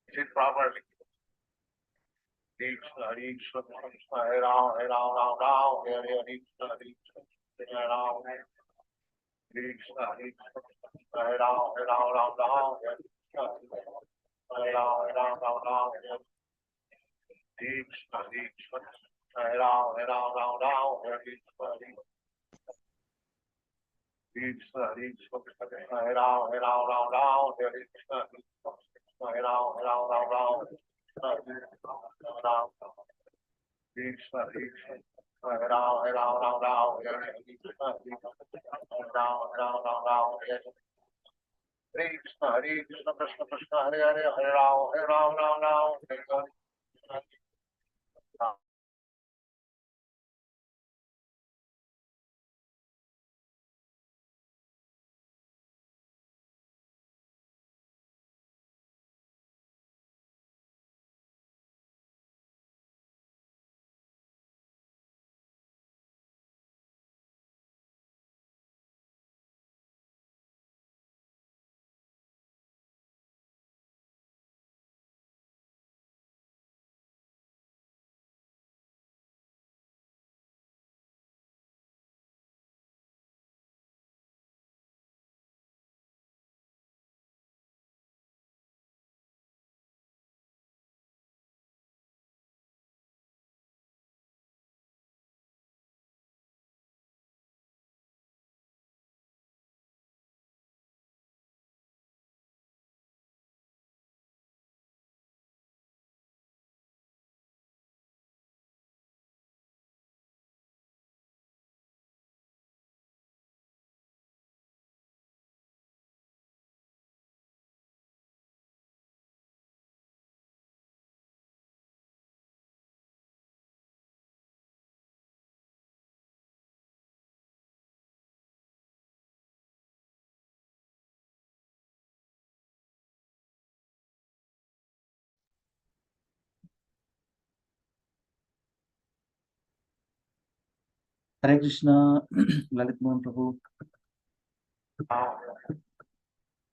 Is it properly? Hare Krishna, Krishna Krishna, Hare Hare, Hare Ram, Ram, Hare Hare. Hare Krishna, Lalit Mohan Prabhu,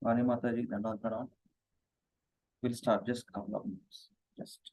Vani Mataji, Dandavataram. We'll start just a couple of minutes. Just.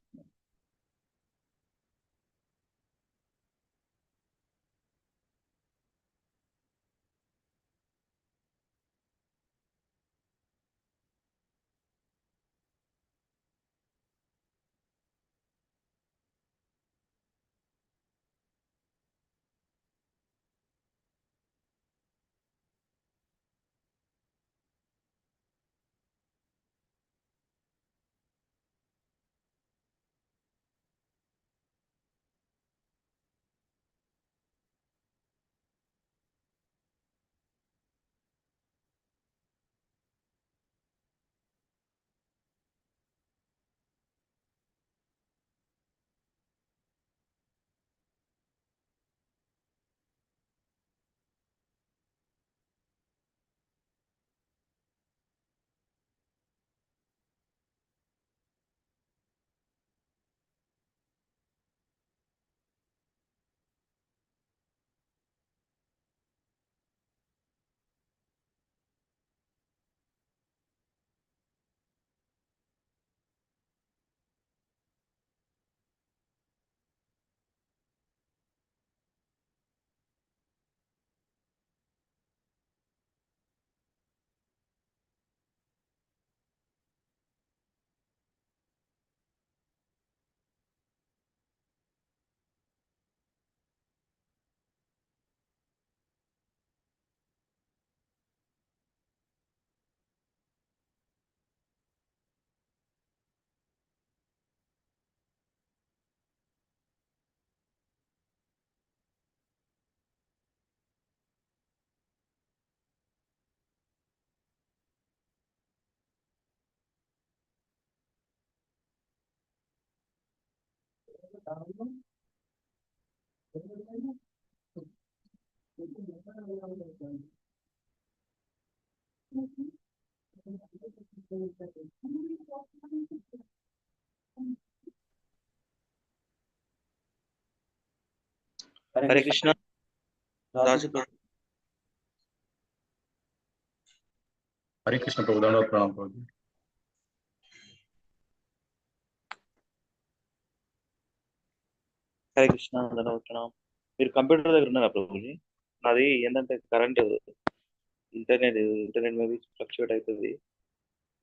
Hare Krishna. Raju, हरे कृष्ण प्रभु दंडवत प्रणाम प्रभु। Hare Krishna. ధన్యవాదాలు. మీరు computer దగ్గర ఉన్నారా ప్రభుజీ? నాది ఏంటంటే current internet maybe fluctuate అవుతుంది.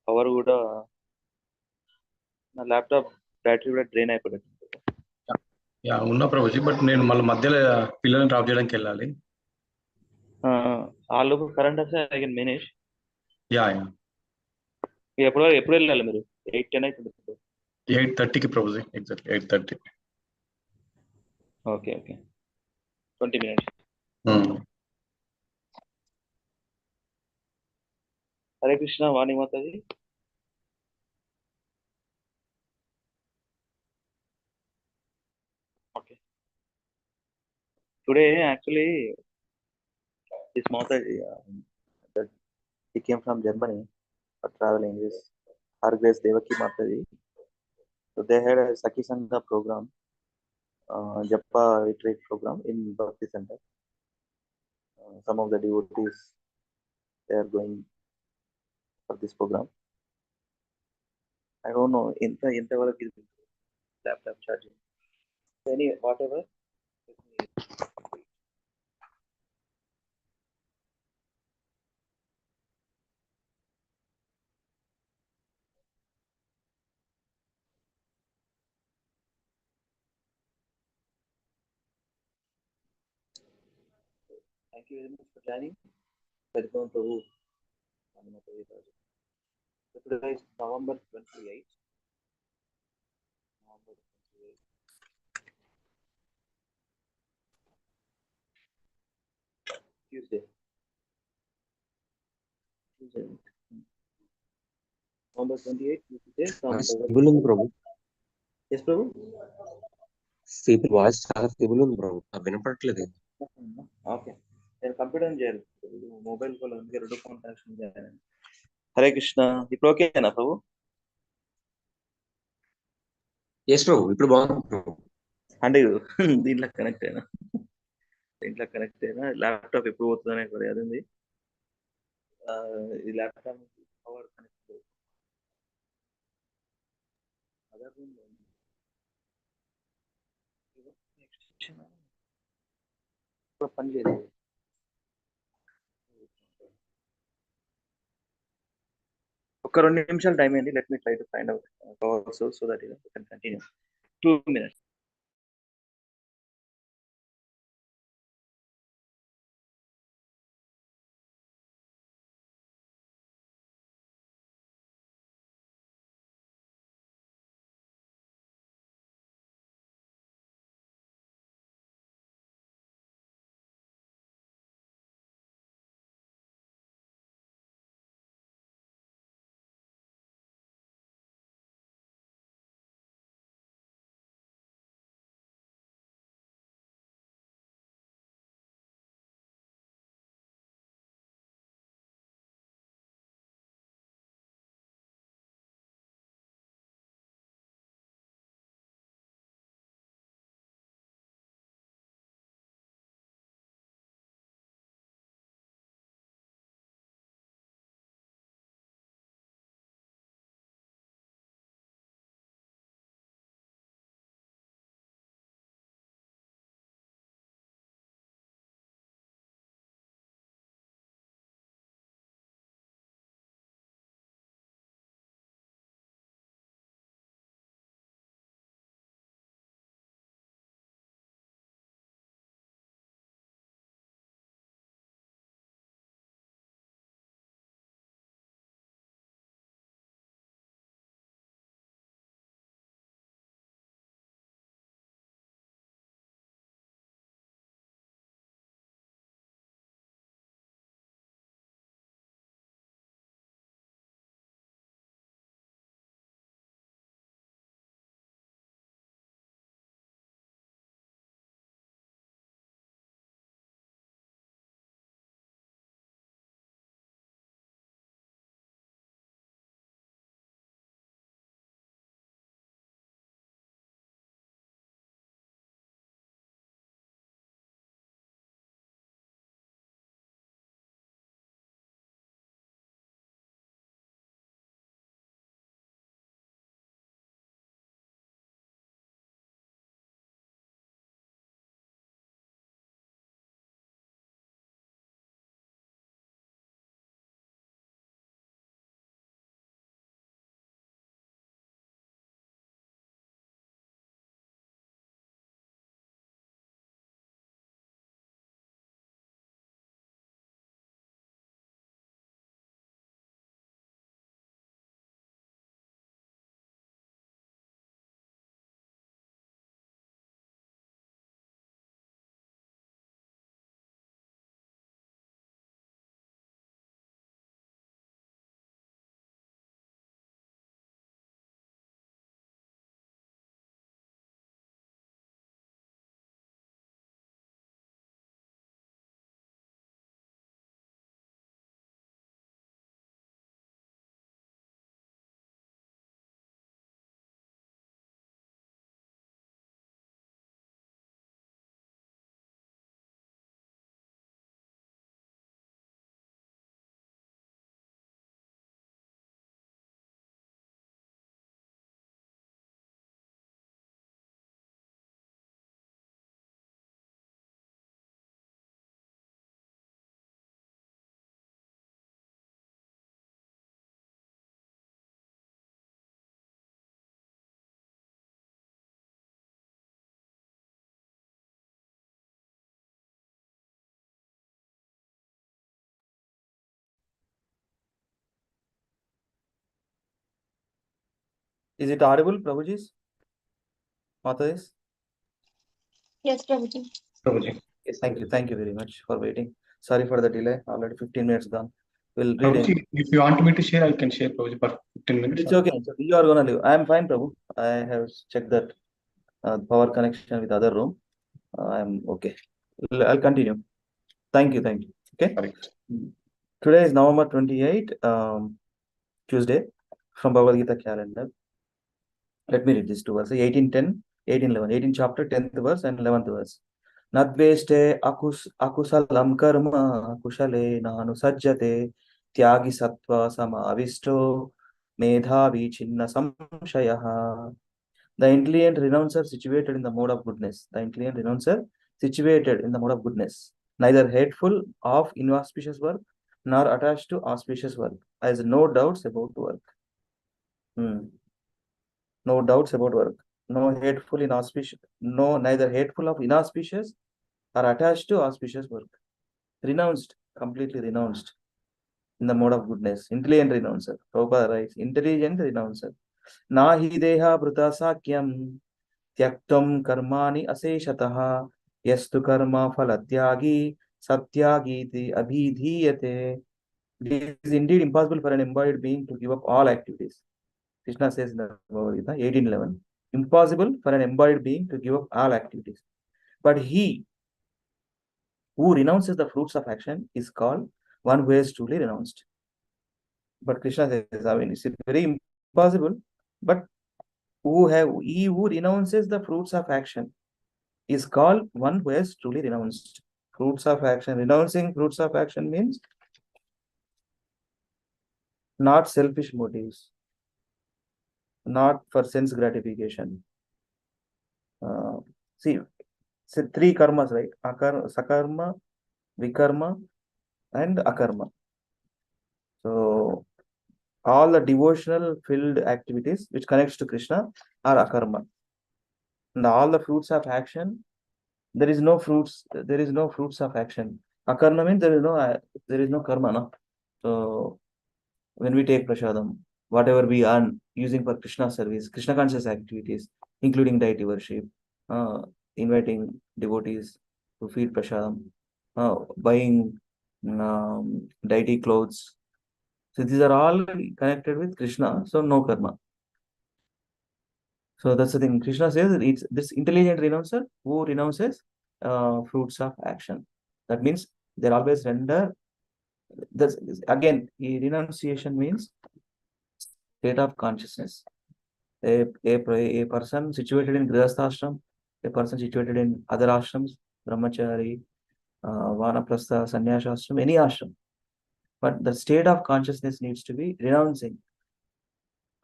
Power కూడా నా ల్యాప్టాప్ బ్యాటరీ కూడా డ్రైన్ అయిపోయింది. యా ఉన్నా ప్రభుజీ, బట్ నేను మళ్ళీ మధ్యలో పిల్లల్ని డ్రాప్ చేయడానికి వెళ్ళాలి. ఆ లోపు కరెంట్ వస్తే I can manage. Yeah yeah ఎప్పుడు వెళ్ళాలి మీరు? 8-10 అవుతుంది. 8:30కి Prabhuji, exactly 8:30. Okay 20 minutes. Hare Krishna. Vani Mataji. Okay. Today, actually, this Mataji, that he came from Germany for traveling. This Her Grace Devaki Mataji. So they had a Saki Sangha program, Japa retreat program in Bhakti Center. Some of the devotees, they are going for this program. I don't know, inta valaki laptop charging. Any whatever. Thank you very much for joining. Welcome Prabhu. Today is November 28th. Tuesday. November 28th. Tuesday. Stable ఉంది ప్రభు. Yes, Prabhu. Stable voice చాలా stable ఉంది ప్రభు, వినపడట్లేదు. Okay, నేను computer చేయాలి, mobile phone అందుకే 2 phone connection చేయాలి. హరే కృష్ణ. ఇప్పుడు ఓకేనా ప్రభు? Yes ప్రభు, ఇప్పుడు బాగుంది ప్రభు. అంటే దీంట్లో కనెక్ట్ అయినా ల్యాప్టాప్ ఎప్పుడు పోతుందనే కూడా అది ఉంది. ఈ ల్యాప్టాప్ పవర్ కనెక్ట్ పని లేదు. ఒక 2 నిమిషాలు టైం అయింది. Let me try to find out power source so that you can continue. 2 minutes. Is it audible, Prabhuji? Mataji? Yes, Prabhuji. Prabhuji. Yes, thank you very much for waiting. Sorry for the delay. Already 15 minutes gone. We'll read Prabhuji, it. if you want me to share, I can share, Prabhuji, for 15 minutes. It's okay. You are gonna leave. I am fine, Prabhu. I have checked that power connection with other room. I am okay. I'll continue. Thank you. Okay. Correct. Today is November 28, Tuesday, from Bhagavad Gita calendar. Let me read this two verses. 18:10, 18:11. 18 chapter, 10th verse and 11th verse. Nadveste akusalam karma kushale nanu sajjate tyagi sattva samavisto medhavi chinna samshayaha. The intelligent renouncer situated in the mode of goodness. The intelligent renouncer situated in the mode of goodness. Neither hateful of inauspicious work nor attached to auspicious work. Has no doubts about work. No doubts about work. No hateful inauspicious. No, neither hateful of inauspicious or attached to auspicious work. Renounced, completely renounced in the mode of goodness. Intelligent renouncer. Prabhupada writes, intelligent renouncer. Nahi deha bruta sakyam tyaktam karmani aseshataha yastu karma phalatyagi satyagiti abhidhiyate. It is indeed impossible for an embodied being to give up all activities. Krishna says in the Bhagavad Gita 18:11. Impossible for an embodied being to give up all activities. But he who renounces the fruits of action is called one who has truly renounced. But Krishna says, I mean, it's very impossible. But he who renounces the fruits of action is called one who has truly renounced. Fruits of action. Renouncing fruits of action means not selfish motives, not for sense gratification. See, three karmas, right? Sakarma, vikarma, and akarma. So all the devotional filled activities which connects to Krishna are akarma. And all the fruits of action, there is no fruits of action. Akarma means there is no karma, no? So when we take prasadam, whatever we earn using for Krishna service, Krishna conscious activities, including deity worship, inviting devotees to feed prasadam, buying deity clothes. So these are all connected with Krishna, so no karma. So that's the thing. Krishna says it's this intelligent renouncer who renounces fruits of action. That means they always render. This again, renunciation means state of consciousness. A person situated in Grihastha ashram, a person situated in other ashrams, brahmachari, vanaprastha, sannyasa ashram, any ashram. But the state of consciousness needs to be renouncing,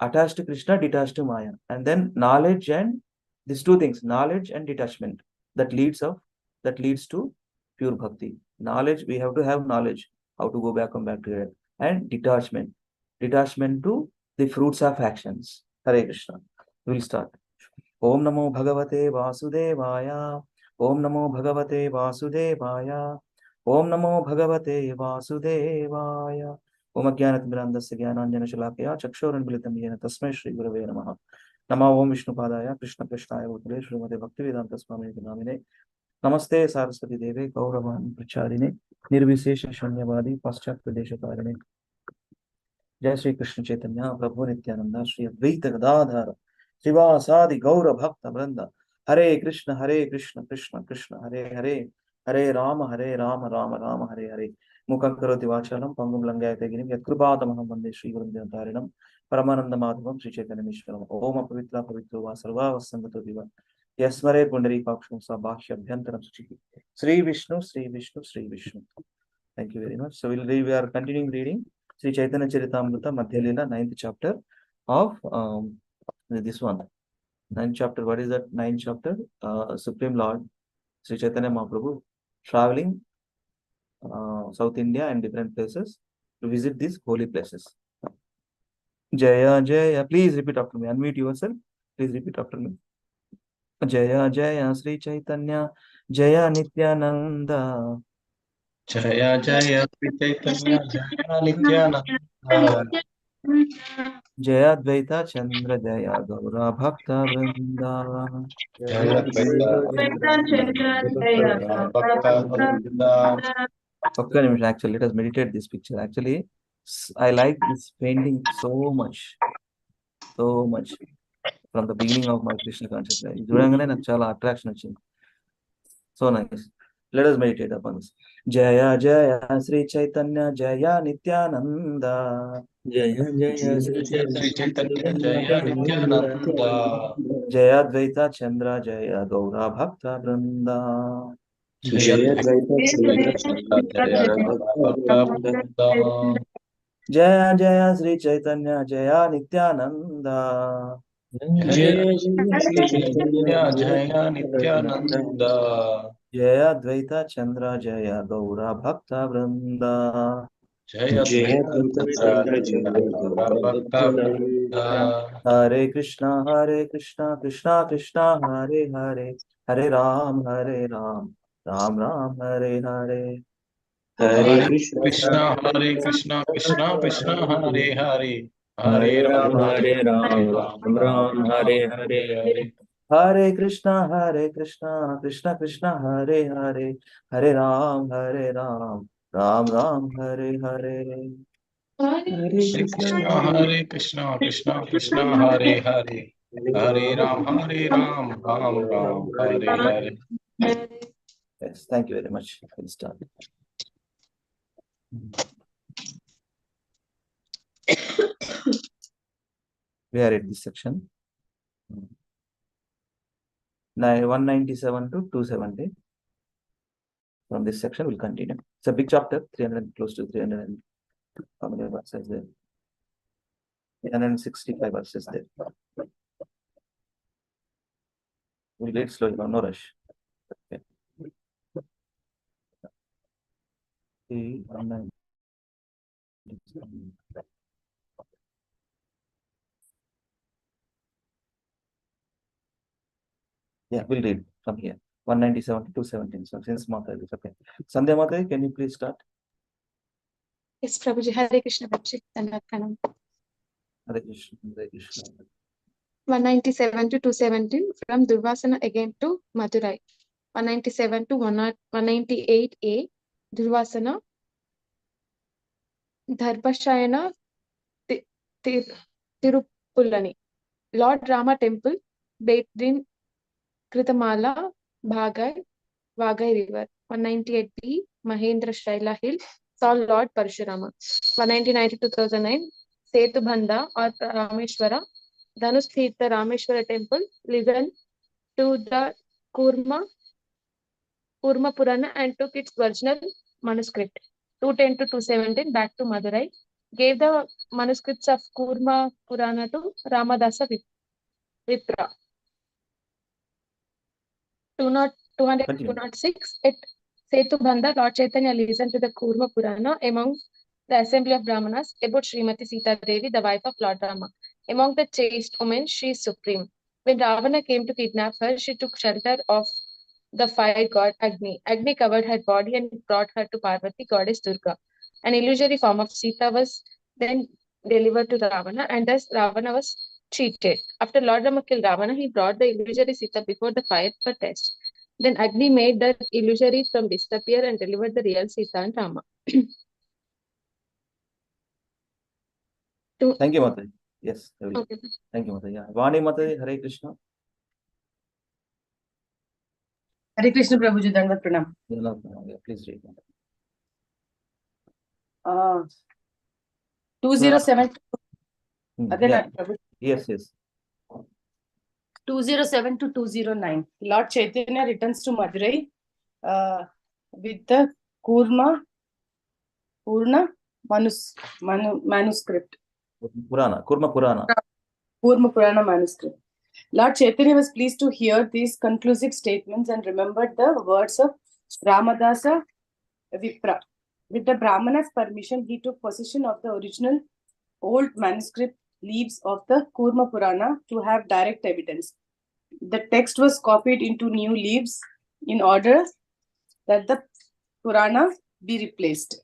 attached to Krishna, detached to Maya, and then knowledge and these two things, knowledge and detachment, that leads to pure bhakti. Knowledge, we have to have knowledge how to go back to it, and detachment to the fruits of actions. Hare Krishna. We'll start. Om Namo Bhagavate Vasudevaya. Om Namo Bhagavate Vasudevaya. Om Namo Bhagavate Vasudevaya. Om Ajnanatimirandasya Jnananjana Shalakaya Chakshuranmilitam Yena Tasmai Shri Gurave Namaha. Namo Om Vishnupadaya Krishna Krishnaya Bhutale Srimate Bhaktivedanta Swami Namine. Namaste Saraswati Deve Gauravan Pracharine Nirvisesha Shanyavadi Paschat Pradeshakarine. Jai Shri Krishna Chaitanya Prabhu Nityananda Shri Advaita Gadadhara Srivasadi Gaura Bhakta Vranda. Hare Krishna Krishna Krishna Hare Hare Hare Rama Rama Rama Hare Hare. Mukam Karoti Vachalam Pangum Langayate Girim Yatkrupatamahamam Vande Shri Gurundarantarinam Paramananda Madhavam Shri Chaitanya Mishram Om Pavitra Pavitro Vasarva Vasangato Diva Yasmare Pundari Paksham Sabhashya Bhyantaram Suchiki Sri Vishnu Sri Vishnu Sri Vishnu. Thank you very much. So we are continuing reading Sri Chaitanya Charitamrita Madhya Leela, 9th chapter of this one. 9th chapter. What is that 9th chapter? Supreme Lord Sri Chaitanya Mahaprabhu traveling South India and different places to visit these holy places. Jaya Jaya. Please repeat after me. Unmute yourself. Please repeat after me. Jaya Jaya Sri Chaitanya Jaya Nityananda. Jaya Jaya Sri Chaitanya Jaya Nityananda. Jaya Advaita Chandra Jaya Gaura Bhakta Vrinda. Jaya Okay, actually, let us meditate this picture. Actually, I like this painting so much. So much. From the beginning of my Krishna consciousness. చూడంగానే నాకు చాలా attraction వచ్చింది. So nice. Let us meditate upon this. Jaya Jaya Sri Chaitanya Jaya Nityananda. Jaya Jaya Sri Sri Chaitanya Jaya Chaitanya Nityananda. Jaya Advaita Chandra Jaya Gaura Bhakta Vrinda. Jaya Advaita Chandra Jaya Bhakta Vrinda. Jaya Jaya Sri Chaitanya Jaya Nityananda. Jaya Jaya Sri Chaitanya Jaya Nityananda. Jaya Advaita Chandra Jaya Gaura Bhakta Vrinda. Jaya Jaya Advaita Advaita Chandra Jaya Gaura Bhakta Vrinda. Hare Krishna Krishna Krishna Hare Hare Hare Ram Ram Ram Hare Hare. Hare Krishna Krishna Krishna Krishna Hare Hare Hare Ram Hare Ram Ram Ram Hare Hare Hare. Hare Krishna Krishna Krishna Hare Hare Hare Ram Ram Ram Hare Hare. Hare Krishna Krishna Krishna Krishna Hare Hare Hare Ram Ram Ram Hare Hare. Yes, thank you very much. We'll start. We are at this section. 197 to 270. From this section, we'll continue. It's a big chapter, 300, close to 300. How many verses there? 365 verses there. We'll read slowly, no rush. Okay. Yeah, we'll read from here. 197 to 217. So since Mata is okay. Sandhya Mata, can you please start? Yes, Prabhuji. Hare Krishna, Prabhuji. Dandavat. Hare Krishna, Hare Krishna. 197 to 217 from Durvasana again to Madurai. 197 to 198a Durvasana. Dharpashayana Tirupulani. Lord Rama Temple, bathed in Kritamala, Vagai River. 198b Mahendra Shaila Hill, saw Lord Parshurama. 199 to 2009 Setubandha or Rameshwara, Dhanustita Rameshwara Temple, listened to the Kurma Purana and took its original manuscript. 210 to 217 back to Madurai, gave the manuscripts of Kurma Purana to Ramadasa Vipra. 206 at Setubandha, Lord Chaitanya listened to the Kurma Purana among the assembly of Brahmanas about Srimati Sita Devi, the wife of Lord Rama. Among the chaste women, she is supreme. When Ravana came to kidnap her, she took shelter of the fire god Agni. Agni covered her body and brought her to Parvati, goddess Durga. An illusory form of Sita was then delivered to Ravana, and thus Ravana was cheated. After Lord Rama killed Ravana, he brought the illusory Sita before the fire for test. Then Agni made the illusory from disappear and delivered the real Sita and Rama. Thank you, Mata. Yes. Okay. Thank you, Mata. Yeah. Vani Mata, Hare Krishna. Hare Krishna, Prabhuji, Dandavat Pranam. Yeah, please read. 207. Again, Yeah. Prabhuji. Yes. 207 to 209. Lord Chaitanya returns to Madurai with the Kurma manuscript. Kurma Purana. Kurma Purana manuscript. Lord Chaitanya was pleased to hear these conclusive statements and remembered the words of Ramadasa Vipra. With the Brahmana's permission, he took possession of the original old manuscript leaves of the Kurma Purana to have direct evidence. The text was copied into new leaves in order that the Purana be replaced.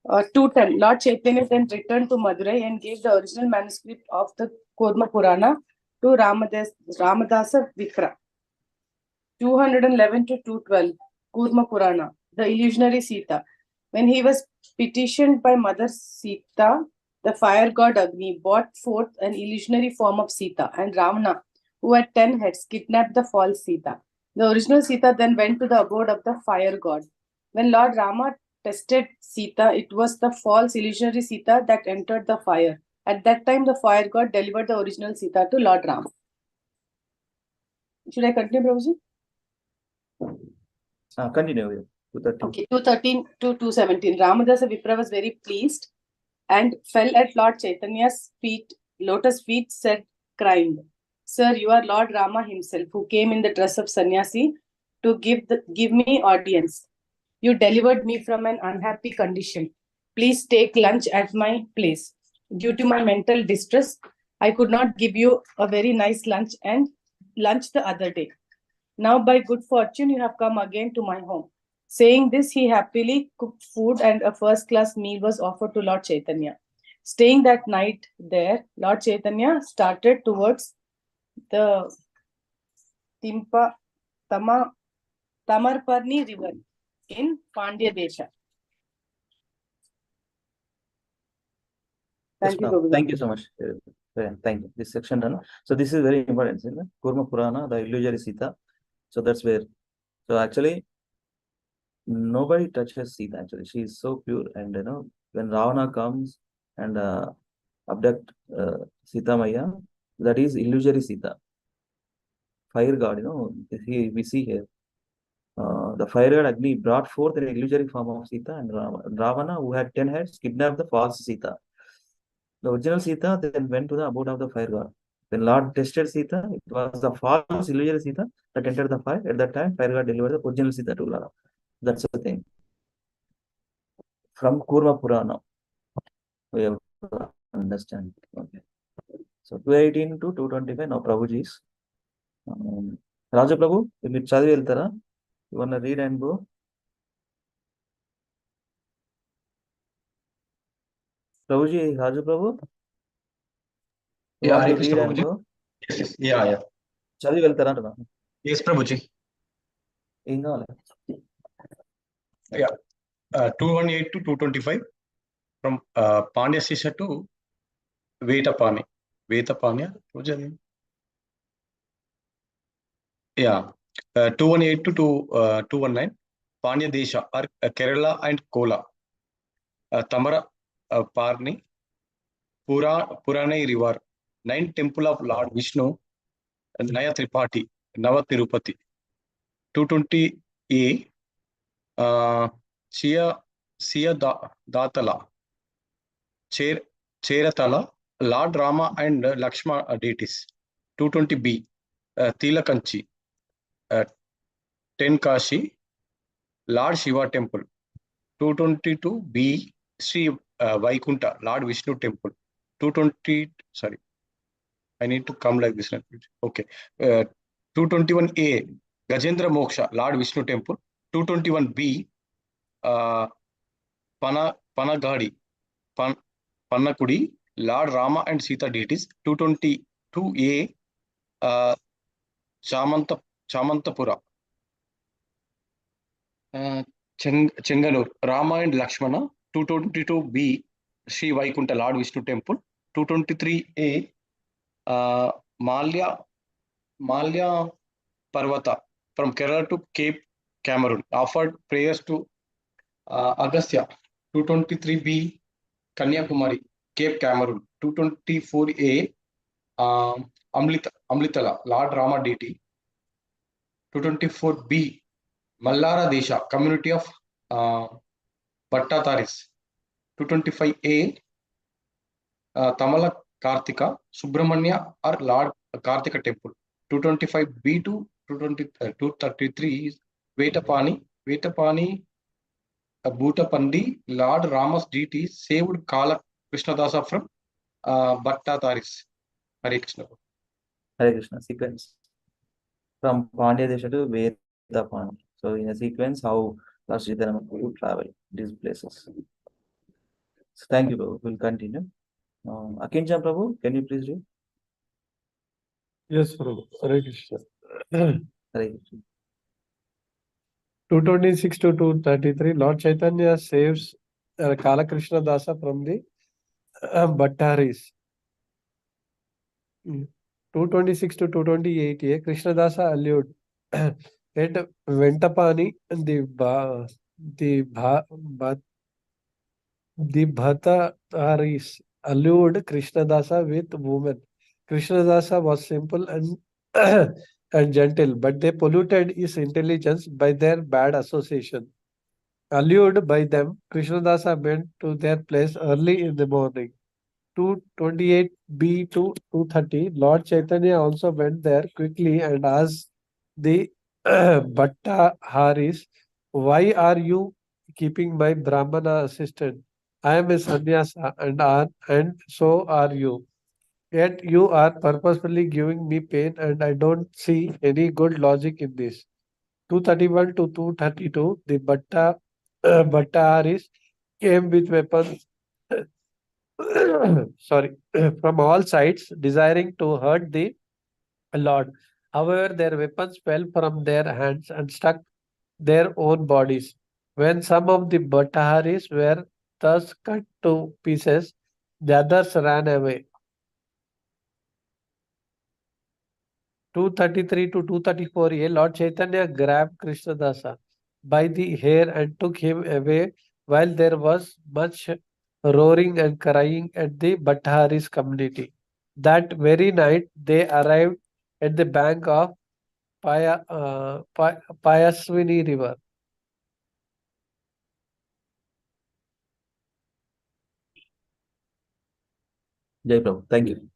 210. Lord Chaitanya then returned to Madurai and gave the original manuscript of the Kurma Purana to Ramadasa Vipra. 211 to 212. Kurma Purana, the illusionary Sita. When he was petitioned by Mother Sita, the fire god Agni brought forth an illusionary form of Sita, and Ravana, who had 10 heads, kidnapped the false Sita. The original Sita then went to the abode of the fire god. When Lord Rama tested Sita, it was the false illusionary Sita that entered the fire. At that time, the fire god delivered the original Sita to Lord Rama. Should I continue, Prabhuji? Continue with 213. Okay, 213 to 217. Ramadasa Vipra was very pleased and fell at Lord Chaitanya's feet, lotus feet, said, crying, Sir, you are Lord Rama himself, who came in the dress of sannyasi to give me audience. You delivered me from an unhappy condition. Please take lunch at my place. Due to my mental distress, I could not give you a very nice lunch the other day. Now, by good fortune, you have come again to my home. Saying this, he happily cooked food and a first-class meal was offered to Lord Chaitanya. Staying that night there, Lord Chaitanya started towards the Tamarparni river in Pandya Desha. Thank you, Govinda. Thank you so much. Thank you. This section done. So this is very important. Kurma Purana, the illusory Sita. So that's where. So actually, nobody touches Sita. Actually, she is so pure. And when Ravana comes and abduct Sita Maya, that is illusory Sita. Fire god, we see here. The fire god Agni brought forth an illusory form of Sita, and Ravana, who had 10 heads, kidnapped the false Sita. The original Sita then went to the abode of the fire god. When Lord tested Sita, it was the false illusory Sita that entered the fire. At that time, fire god delivered the original Sita to Lord. That's the thing. From Kurma Purana, we have to understand. Okay. So 218 to 225, now Prabhuji's. Raja Prabhu, you chadivi veltara? You want to read and go? Prabhuji, Raja Prabhu? You Yeah, want Hare to Krishna read and Prabhuji. go? Yes. Yeah. చదివి వెళ్తారా అంటున్నా Yes, Prabhuji. ఏం కావాలి? Yeah. 218 to 225 from Pandya Sisha to Vetapani. Vetapanya. Yeah. 218 to 219 Pandya Desha are Kerala and Kola. Tamara Parni Purana River. 9 temple of Lord Vishnu and Naya Triparthi Nava Tirupati. 220A Sia Datala Cheratala Lord Rama and Lakshma deities. 220B Tilakanchi Tenkashi Lord Shiva temple. 222B Sri Vaikunta Lord Vishnu temple. 220 sorry, I need to come like this. Okay. 221A Gajendra Moksha Lord Vishnu temple. 221B Panagadi Pannakudi Lord Rama and Sita deities. 222A Chamantapura Chenganur Rama and Lakshmana. 222B Sri Vaikunta Lord Vishnu temple. 223A Malya Parvata from Kerala to Cape Cameroon offered prayers to Agastya. 223B Kanyakumari Cape Cameroon. 224A Amlitala Lord Rama deity. 224B Mallara Desha community of Bhattataris. 225A Tamala Kartika Subramanya or Lord Kartika temple. 225B to 233 is Vetapani Bhutapandi Lord Rama's deity saved Kala Krishnadasa from Bhattataris. Hare Krishna. Hare Krishna. Sequence from Pandya Desha to Vedapani. So in a sequence, how Lord Chaitanya would travel these places. So thank you, Prabhu. We'll continue. Akincha Prabhu, can you please read? Yes, Prabhu. Hare Krishna. Hare Krishna. 226 to 233, Lord Chaitanya saves Kalakrishna Dasa from the Bhattaris. 226 to 228, Krishna Dasa allude at Ventapani, the Bhattaris allured Krishna Dasa with women. Krishna Dasa was simple and and gentle, but they polluted his intelligence by their bad association. Allured by them, Krishnadasa went to their place early in the morning. 228b to 230, Lord Chaitanya also went there quickly and asked the Bhattaharis, "Why are you keeping my Brahmana assistant? I am a sannyasa and so are you. Yet you are purposefully giving me pain and I don't see any good logic in this." 231 to 232, the Bhattaharis came with weapons sorry, from all sides, desiring to hurt the Lord. However, their weapons fell from their hands and struck their own bodies. When some of the Bhattaharis were thus cut to pieces, the others ran away. 233 to 234a, Lord Chaitanya grabbed Krishnadasa by the hair and took him away while there was much roaring and crying at the Bhattaharis community. That very night, they arrived at the bank of Payaswini River. Jai Prabhu. Thank you.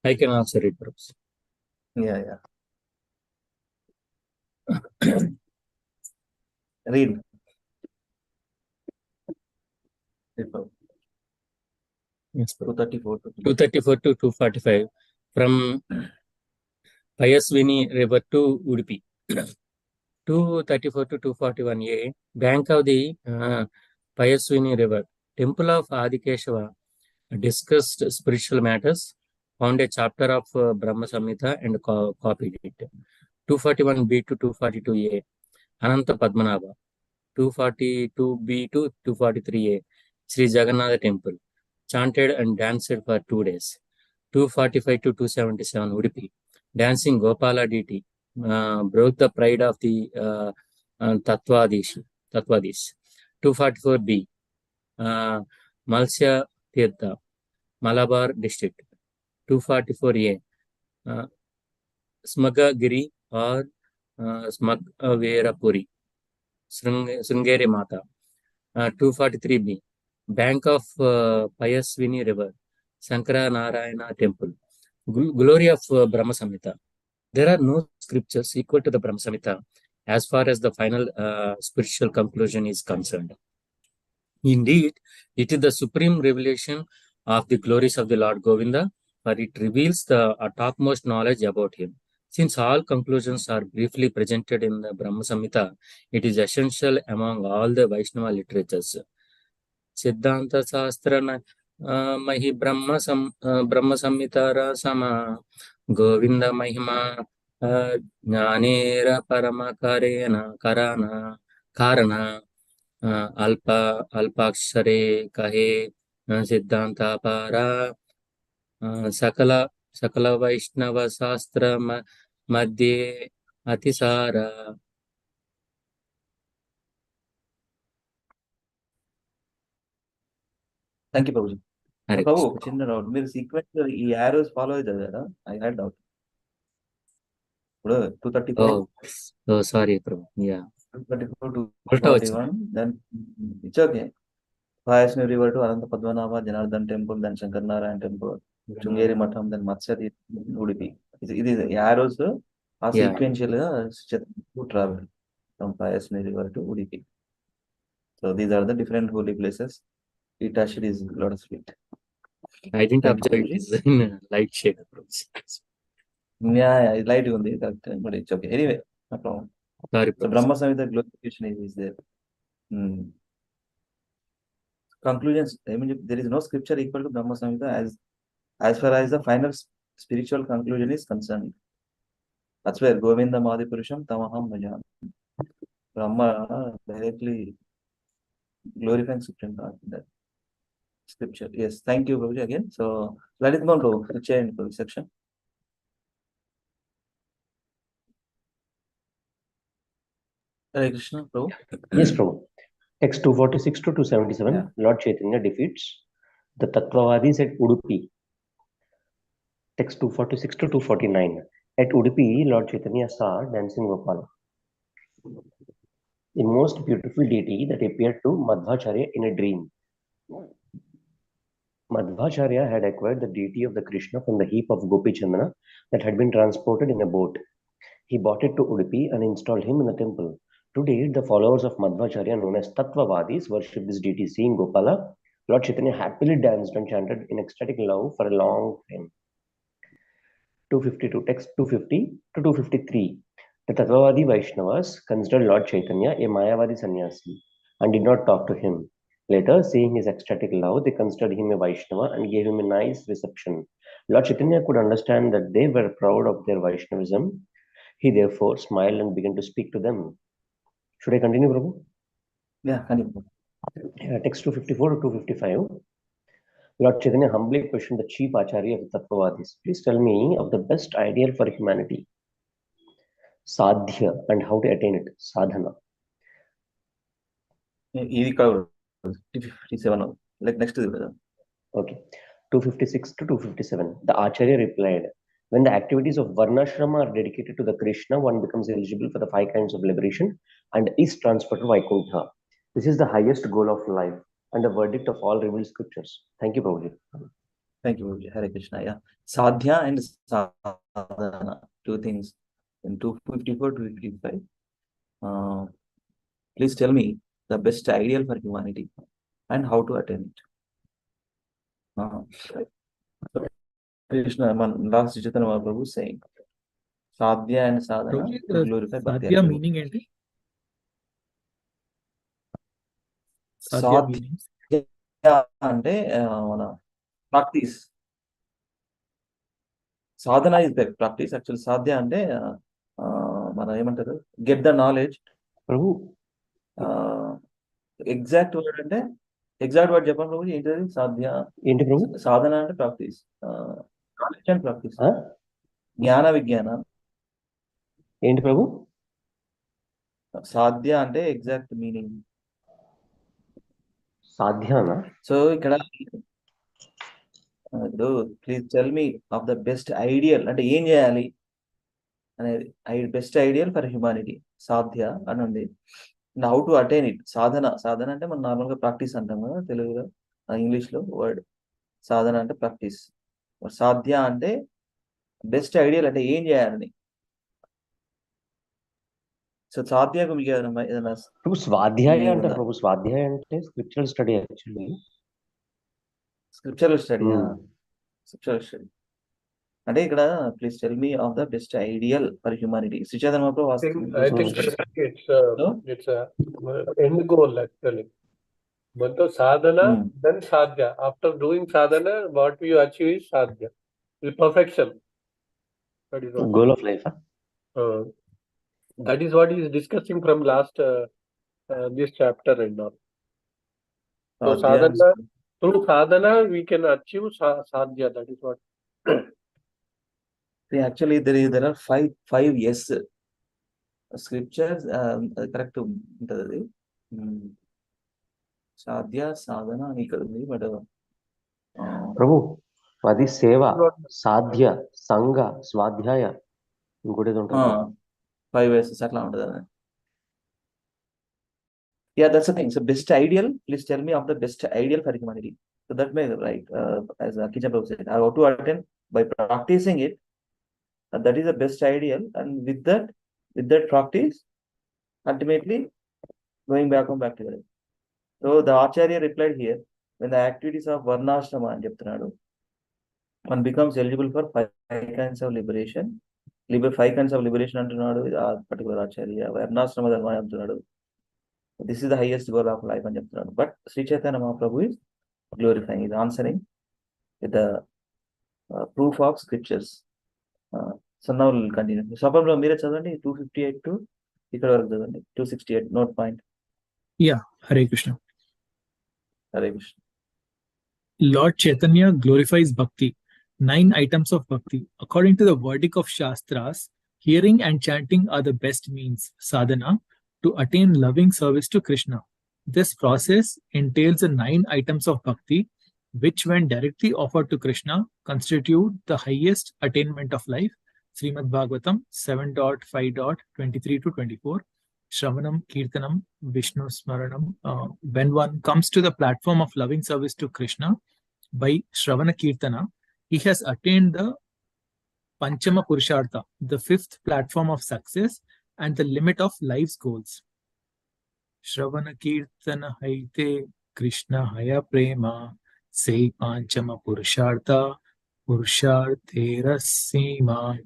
I can answer it, Prabhu. Yeah. Read. Read, Prabhu. Yes, Prabhu. 234 to 234 to 245 from Payaswini River to Udupi. 234 to 241a, bank of the Payaswini River. Temple of Adikeshava discussed spiritual matters, found a chapter of Brahma Samhita and copied it. 241b to 242a, Ananta Padmanabha. 242b to 243a, Sri Jagannath Temple, chanted and danced for 2 days. 245 to 277, Udupi, dancing Gopala deity, broke the pride of the Tattvadis. 244b, Malsya Tirtha, Malabar district. 244a, Smagagiri or Smagverapuri, Sringeri Mata. 243b, bank of Payaswini River, Sankara Narayana Temple, glory of Brahma Samhita. There are no scriptures equal to the Brahma Samhita as far as the final spiritual conclusion is concerned. Indeed, it is the supreme revelation of the glories of the Lord Govinda, for it reveals the topmost knowledge about him. Since all conclusions are briefly presented in the Brahma Samhita, it is essential among all the Vaishnava literatures. Siddhanta Shastra Mahi Brahma Samhita Sama Govinda Mahima Jnanera Paramakarena Karana Alpakshare Kahe Siddhanta Para Sakala Vaishnava Shastra Madhya Atisara. Thank you, Prabhuji. Hare Prabhu, Krishna. ఒక చిన్న doubt మీరు sequence ఈ arrows follow అవుతుంది కదా I had doubt ఇప్పుడు 234 Oh, sorry, Prabhu. Yeah. 234 to Ulta 41 then it's okay. Payaswini River to Ananta Padmanabha Janardhan Temple, then Shankar Narayan Temple, Chungeri Matham, then Matsya Udupi. ఇది arrows ఆ Yeah. Sequential గా travel from Payaswini River to Udupi. So these are the different holy places. It touched is lot of sweet. I didn't Thank you, observe it Prabhuji. is in light shade. Yeah, light ఉంది correct, but it's okay. Anyway, no problem. Sorry, So Prabhu. Brahma Samhita glorification is there. conclusions. I mean, there is no scripture equal to Brahma Samhita as far as the final spiritual conclusion is concerned. That's where Govinda Madhipurusham Tamaham Bhajan. Brahma directly glorifying Supreme Lord in that scripture. Yes, thank you, Prabhuji, again. So, Lalit Mohan, the chair in the section. Hare Krishna, Prabhu. Yes, Prabhu. Text 246 to 277, Yeah. Lord Chaitanya defeats the Tattvavadis at Udupi. Text 246 to 249. At Udupi, Lord Chaitanya saw dancing Gopala, the most beautiful deity that appeared to Madhvacharya in a dream. Madhvacharya had acquired the deity of the Krishna from the heap of Gopi Chandana that had been transported in a boat. He brought it to Udupi and installed him in the temple. Today, the followers of Madhvacharya, known as Tattvavadis, worship this deity. Seeing Gopala, Lord Chaitanya happily danced and chanted in ecstatic love for a long time. 252, text 250 to 253. The Tattvavadi Vaishnavas considered Lord Chaitanya a Mayavadi sannyasi and did not talk to him. Later, seeing his ecstatic love, they considered him a Vaishnava and gave him a nice reception. Lord Chaitanya could understand that they were proud of their Vaishnavism. He therefore smiled and began to speak to them. Should I continue, Prabhu? Yeah, continue. Text 254 to 255. Lord Chaitanya humbly questioned the chief Acharya of the Tattvavadis. Please tell me of the best ideal for humanity, Sadhya, and how to attain it, Sadhana. Easy cover. 257. Like next to the Okay. 256 to 257. The Acharya replied, when the activities of Varnashrama are dedicated to the Krishna, one becomes eligible for the 5 kinds of liberation and is transferred to Vaikuntha. This is the highest goal of life and the verdict of all revealed scriptures. Thank you, Prabhuji. Thank you, Prabhuji. Hare Krishna. Yeah. Sadhya and sadhana, 2 things. In 254 to 255. Please tell me the best ideal for humanity and how to attain it. Krishna, last Chaitanya Mahaprabhu saying, Sadhya and sadhana to glorify Bhakti. Sadhya meaning ఏంటి? Sadhya అంటే మన practice. Sadhana is the practice. Actual sadhya అంటే మన ఏమంటారు, get the knowledge. Prabhu exact word అంటే exact word చెప్పండి ప్రభు. ఏంటది సాధ్య? ఏంటి ప్రభు? సాధన అంటే ప్రాక్టీస్, నాలెడ్జ్ అండ్ ప్రాక్టీస్, జ్ఞాన విజ్ఞాన. ఏంటి ప్రభు? సాధ్య అంటే ఎగ్జాక్ట్ మీనింగ్ సాధ్యానా? సో ఇక్కడ ఇప్పుడు please tell me of the best ideal అంటే ఏం చేయాలి అనేది. Best ideal for humanity sadhya అని ఉంది. And how to attain it sadhana. Sadhana అంటే మనం నార్మల్గా ప్రాక్టీస్ అంటాం కదా తెలుగులో, ఇంగ్లీష్లో వర్డ్. సాధన అంటే ప్రాక్టీస్. సాధ్య అంటే బెస్ట్ ఐడియల్ అంటే ఏం చేయాలని. సో సాధ్యకు మీకు ఏదైనా ప్రభు స్వాధ్యాయ అంటే ప్రభు స్వాధ్యాయ అంటే scriptural study actually. Scriptural study. Scriptural study అంటే ఇక్కడ please tell me of the best ideal for humanity. I think it's a end goal actually. But the sadhana, then sadhya. After doing sadhana, what you achieve is sadhya, the perfection. That is what goal of life. That is what he is discussing from last this chapter and all. So sadhana, through sadhana we can achieve sadhya. That is what. Actually, there are five yes scriptures. Correct ఉంటుంది. సాధ్య సాధన అని ఇక్కడ ఉంది. But ప్రభు అది సేవ, సాధ్య, సంగ, స్వాధ్యాయ, ఇంకోటి ఉంటుంది 5 years అట్లా ఉంటుంది. Yeah, that's the thing. So best ideal, please tell me of the best ideal for humanity. So that may, right, as Kijan Prabhu said, how to attain by practicing it. That is the best ideal, and with that practice, ultimately going back to it. So the Acharya replied here, when the activities of Varnashrama and చెప్తున్నాడు, one becomes eligible for 5 kinds of liberation. 5 kinds of liberation అంటున్నాడు ఆ particular ఆచార్య. వర్ణాశ్రమ ధర్మ అంటున్నాడు. This is the highest goal of life అని చెప్తున్నాడు. But Sri Chaitanya Mahaprabhu is glorifying, is answering with the proof of scriptures. So now we'll continue. స్వపంలో మీరే చదవండి 258 to ఇక్కడ వరకు చదవండి 268 note point. Yeah, Hare Krishna. Hare Krishna. Lord Chaitanya glorifies Bhakti. 9 items of Bhakti. According to the verdict of Shastras, hearing and chanting are the best means, sadhana, to attain loving service to Krishna. This process entails the 9 items of Bhakti, which when directly offered to Krishna, constitute the highest attainment of life. Srimad Bhagavatam 7.5.23 to 24. Shravanam, Kirtanam, Vishnu Smaranam. When one comes to the platform of loving service to Krishna by Shravana Kirtana, he has attained the Panchama Purushartha, the 5th platform of success and the limit of life's goals. Shravana Kirtana Haite Krishna Haya Prema Se Panchama Purushartha Purusharthera Sima.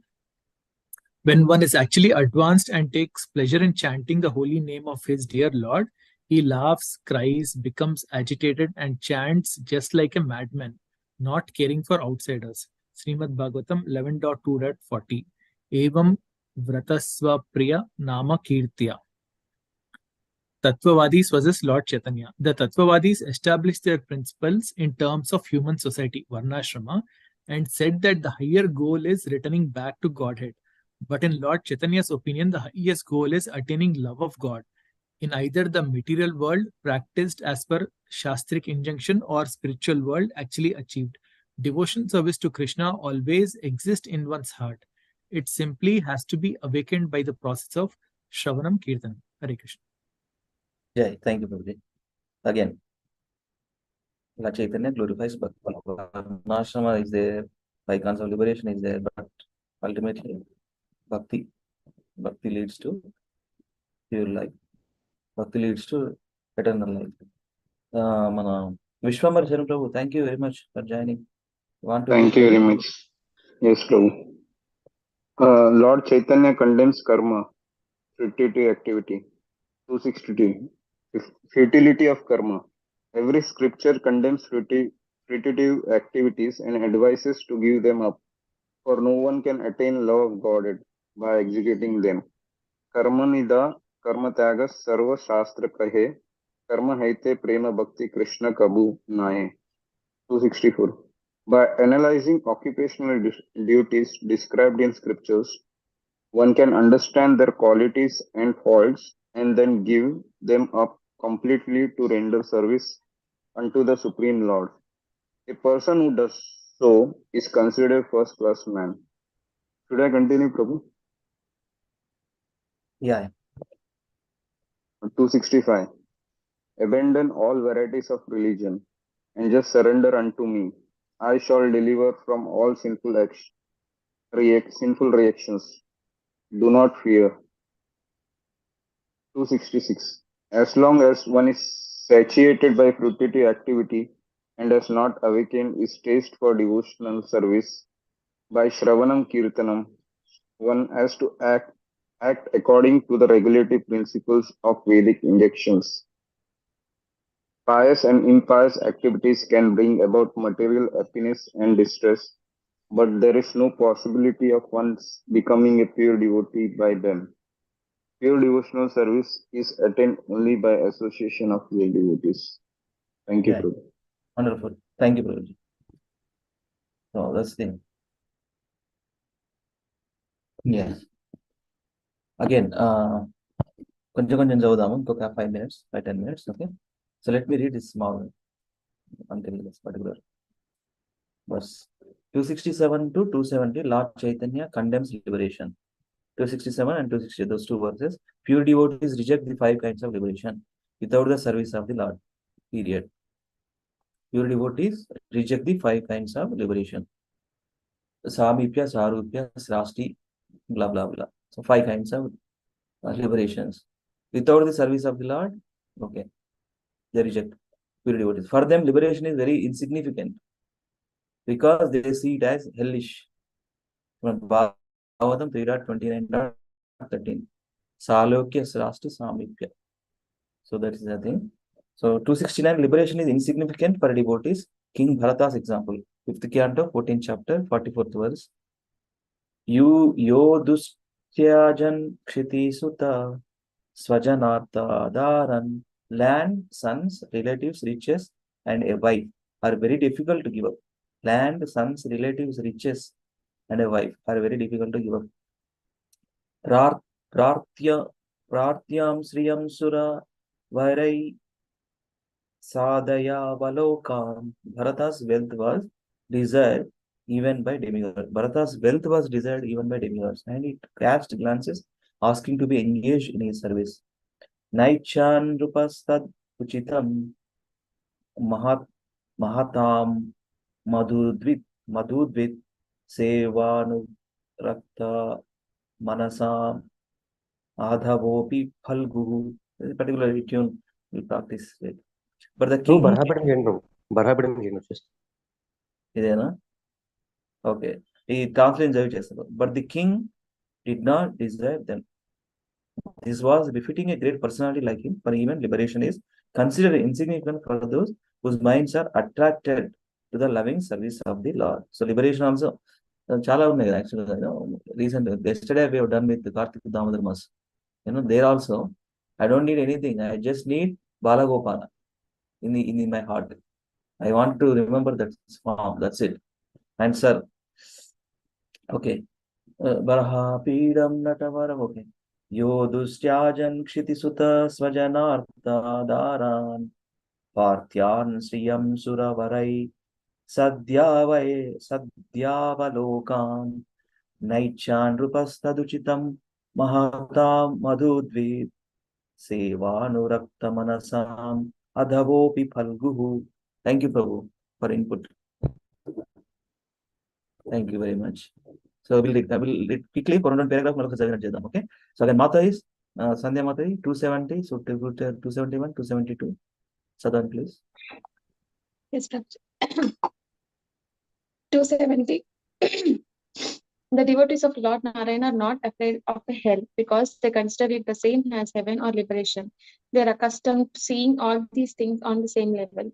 When one is actually advanced and takes pleasure in chanting the holy name of his dear Lord, he laughs, cries, becomes agitated, and chants just like a madman, not caring for outsiders. Srimad Bhagavatam 11.2.40. Evam Vratasva Priya Nama Kirtya. Tattvavadis versus Lord Chaitanya. The Tattvavadis established their principles in terms of human society, Varnashrama, and said that the higher goal is returning back to Godhead. But in Lord Chaitanya's opinion, the highest goal is attaining love of God in either the material world practiced as per Shastric injunction or spiritual world actually achieved. Devotion service to Krishna always exists in one's heart. It simply has to be awakened by the process of Shravanam Kirtanam. Hare Krishna. Jai, thank you, Prabhuji. Again, Lord Chaitanya glorifies Bhakti. Varnashrama is there, 5 kinds of liberation is there, but ultimately Bhakti leads to pure life. Bhakti leads to eternal life. Mana Vishwambar Sharan Prabhu, thank you very much for joining. Thank you very much. Yes, Prabhu. Lord Chaitanya condemns karma, fruitivity activity. 262. Futility of karma. Every scripture condemns fruitive activities and advises to give them up, for no one can attain love of God by executing them. Karma nida karma tyaga sarva shastra kahe, karma haite prema bhakti Krishna kabu nahe. 264. By analyzing occupational duties described in scriptures, one can understand their qualities and faults and then give them up completely to render service unto the Supreme Lord. A person who does so is considered first-class man. Should I continue, Prabhu? Yeah. 265. Abandon all varieties of religion and just surrender unto me. I shall deliver from all sinful reactions. Do not fear. 266. As long as one is satiated by fruitive activity and has not awakened his taste for devotional service, by Shravanam Kirtanam, one has to act according to the regulative principles of Vedic injunctions. Pious and impious activities can bring about material happiness and distress, but there is no possibility of one's becoming a pure devotee by them. Pure devotional service is attained only by association of real devotees. Thank you, Prabhu. Wonderful. Thank you, Prabhuji. So that's the thing. Yes. Again, కొంచెం చదువుదాము ఇంకొక 5 minutes, 10 minutes, okay? So let me read this small until this particular verse. 267 to 270, Lord Chaitanya condemns liberation. 267 and 260, those 2 verses. Pure devotees reject the 5 kinds of liberation without the service of the Lord. Period. Pure devotees reject the 5 kinds of liberation. Samipya, Sarupya, Shastri, blah blah blah. So 5 kinds of liberations. Without the service of the Lord, okay, they reject pure devotees. For them, liberation is very insignificant because they see it as hellish. Bhagavatam 3.29.13. Salokya Shastri Samipya. So that is the thing. So 269, liberation is insignificant for devotees. King Bharata's example. 5th canto, 14th chapter, 44th verse. You yodustyajan kshiti sutta swajanartha daran. Land, sons, relatives, riches, and a wife are very difficult to give up. Land, sons, relatives, riches, and a wife are very difficult to give up. Prarthya Pratyam Sriyam Sura Varai Sadaya Valokam. Bharata's wealth was desired even by demigods. Bharata's wealth was desired even by demigods, and he cast glances asking to be engaged in his service. Naichan Rupastad Uchitam Mahatam Madhudvit Sevanu Rakta Manasam Adhavopi Phalguhu. This is a particular tune we practice it. But the king ఇదేనా? Okay. ఈ translation చదివి చేస్తారు. But the king did not desire them. This was befitting a great personality like him, for even liberation is considered insignificant for those whose minds are attracted to the loving service of the Lord. So liberation also చాలా ఉన్నాయి కదా యాక్చువల్గా. Recent yesterday we have done with Kartik Damodar Mas. There also I don't need anything. I just need Balagopala in my heart. I want to remember that form. That's it. And sir, okay. Baraha Pidam Natavaram. Okay. Yodustyajan Kshitisuta Swajanartha Daran Partyan Sriyam Suravarai Sadyavalokan Naichan Rupastaduchitam Mahatam Madhudvit Sevanurakta Manasam Adhavopi Phalguhu. Thank you, Prabhu, for input. Thank you very much. So we'll quickly for one paragraph. Okay. So again, Mata is Sandhya Mata 270. So 271, 272. Sadhan, please. Yes, Prabhuji. 270. The devotees of Lord Narayana are not afraid of the hell because they consider it the same as heaven or liberation. They are accustomed to seeing all these things on the same level.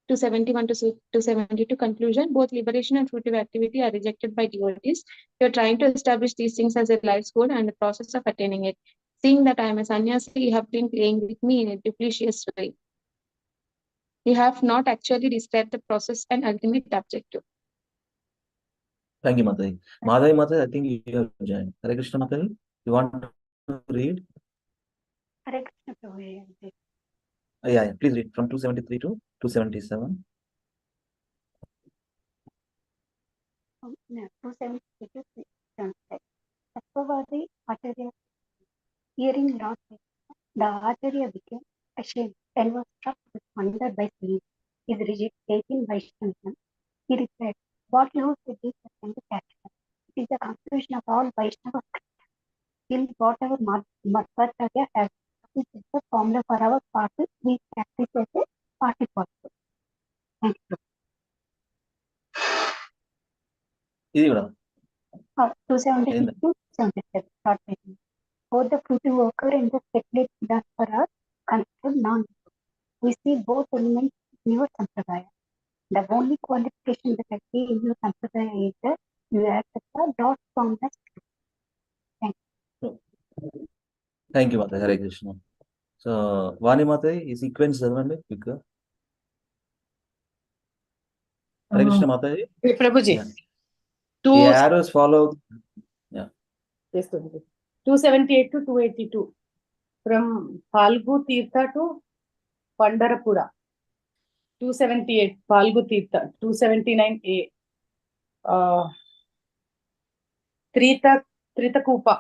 271 to 272 conclusion. Both liberation and fruitive activity are rejected by devotees. You are trying to establish these things as a life's goal and the process of attaining it. Seeing that I am a sannyasi, you have been playing with me in a duplicitous way. You have not actually described the process and ultimate objective. Thank you, Mataji. Mataji, I think you have joined. Hare Krishna, Mataji. You want to read? Hare Krishna, Prabhu. Yeah, please read from 273 to 277. 273 to 275. Satvavadi Acharya, hearing Lord Krishna, the Acharya became ashamed and was struck with wonder by seeing his rigid faith in Vaishnavism. He replied, "What use with this attempt to catch them? It is the conclusion of all Vaishnava scripture. Till whatever Madhya has, this is the formula for our party. We practice as a party policy." Thank you. 276 to 77. Both the fruitive worker and the speculative dancer are considered non-equal. We see both elements in your sampradaya. The only qualification that I see in your sampradaya is that you accept the Lord's promise. Thank you. Thank you, Mataji. Hare Krishna. So, Vani Mataji, is sequence chadavandi quickly. Hare Krishna, Mataji. Prabhuji. Yeah. The arrows follow. Yeah. Yes, 278 to 282. From Falgu Tirtha to Pandarapura. 278 Falgu Tirtha. 279A. Tritakupa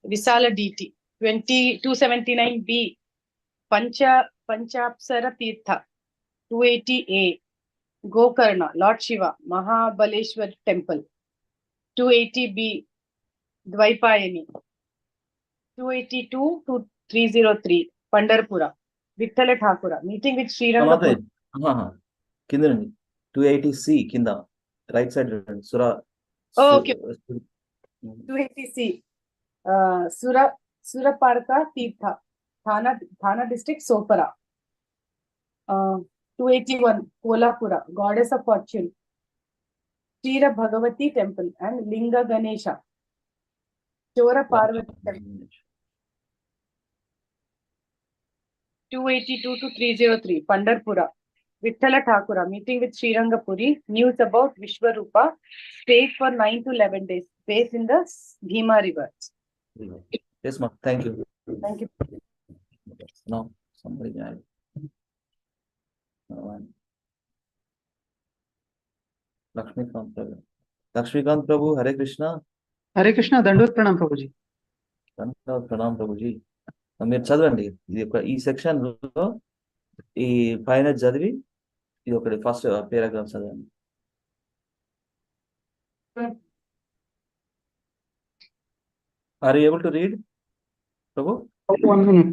Visala DT. 279B Panchapsara Tirtha. 280A Gokarna Lord Shiva Mahabaleshwar Temple. 280B Dvaipayani. 282 to 303 Pandarpura. Vithala Thakura meeting with Sri Rangapur. Kinda 280C kinda right side Sura. Oh, okay. 280C Suraparka Tirtha. Thana district, Sopara. 281, Kolapura, goddess of fortune. Shira Bhagavati temple and Linga Ganesha. Chora Parvati temple. 282 to 303, Pandarpura. Vithala Thakura, meeting with Srirangapuri. News about Vishwarupa. Stayed for 9 to 11 days. Based in the Bhima River. Yes, ma'am. Thank you. Thank you. No, somebody died. No one. Lakshmikant Prabhu. Lakshmikant Prabhu, Hare Krishna. Hare Krishna దండోత్ ప్రణామ్ ప్రభుజీ. ప్రణాం ప్రభుజీ. మీరు చదవండి ఈ section లో ఈ పైన చదివి ఇది ఒకటి ఫస్ట్ పారాగ్రాఫ్ చదవండి. Are you able to read Prabhu? 1 minute.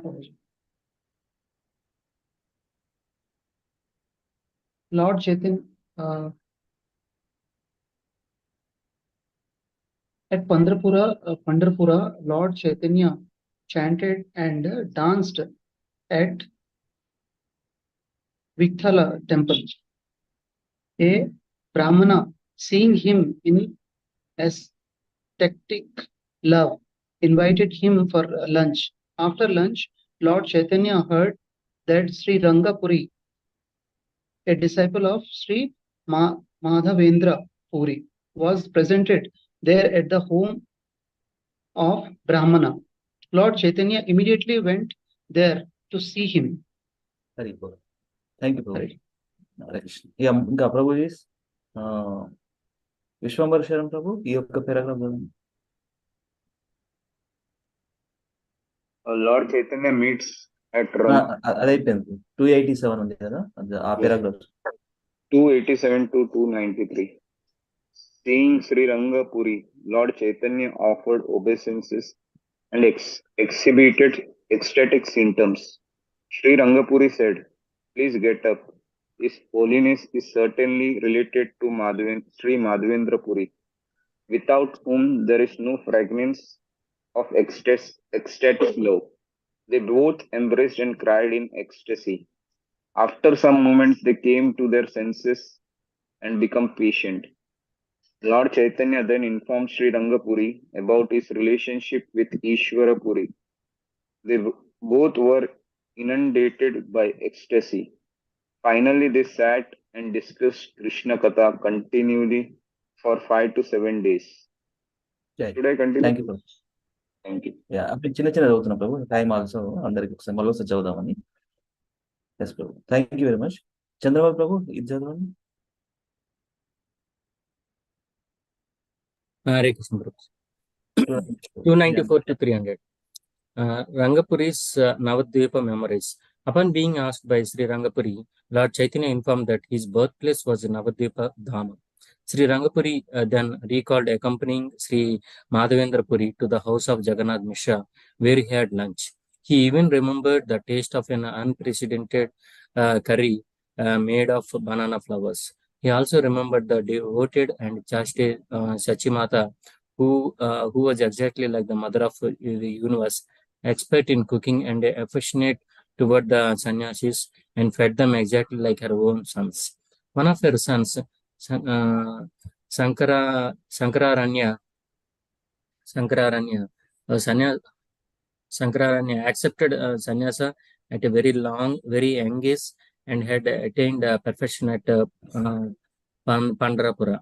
Prabhuji. Lord Chaitanya at Pandarpura, Lord Chaitanya chanted and danced at Vithala temple. A Brahmana, seeing him in ecstatic love, invited him for lunch. After lunch, Lord Chaitanya heard that Sri Rangapuri, a disciple of Sri Madhavendra Puri, was presented there at the home of Brahmana. Lord Chaitanya immediately went there to see him. Very good. Thank you, Prabhu. ఇంకా ప్రభుజీ విశ్వంబర శరణ్ ప్రభు ఈ యొక్క paragraph చదవండి. Lord Chaitanya meets at అదైపోయింది. 287 ఉంది కదా ఆ paragraph. 287 to 293. Seeing Sri Rangapuri, Lord Chaitanya offered obeisances and exhibited ecstatic symptoms. Sri Rangapuri said, "Please get up. His holiness is certainly related to Sri Madhavendra Puri, without whom there is no fragrance of ecstatic love." They both embraced and cried in ecstasy. After some moments, they came to their senses and became patient. Lord Chaitanya then informed Sri Rangapuri about his relationship with Ishwara Puri. They both were inundated by ecstasy. Finally, they sat and discussed Krishna Katha continually for 5 to 7 days. Should I continue? Thank you, Prabhu. Thank you. అప్పుడు చిన్న చదువుతున్నాం ప్రభు. Time also అందరికి ఒకసారి మళ్ళీ ఒకసారి చదువుదామని. Yes Prabhu. Thank you very much. Chandrababu Prabhu ఇది చదవండి. Hare Krishna Prabhu. 294 to 300. Rangapuri's Navadvipa memories. Upon being asked by Sri Rangapuri, Lord Chaitanya informed that his birthplace was Navadvipa Dhama. Sri Rangapuri then recalled accompanying Sri Madhavendra Puri to the house of Jagannath Mishra, where he had lunch. He even remembered the taste of an unprecedented curry made of banana flowers. He also remembered the devoted and chaste Sachimata, who was exactly like the mother of the universe, expert in cooking and affectionate toward the sannyasis, and fed them exactly like her own sons. One of her sons, Sankararanya, accepted sannyasa at a very young age and had attained perfection at Pandarapura.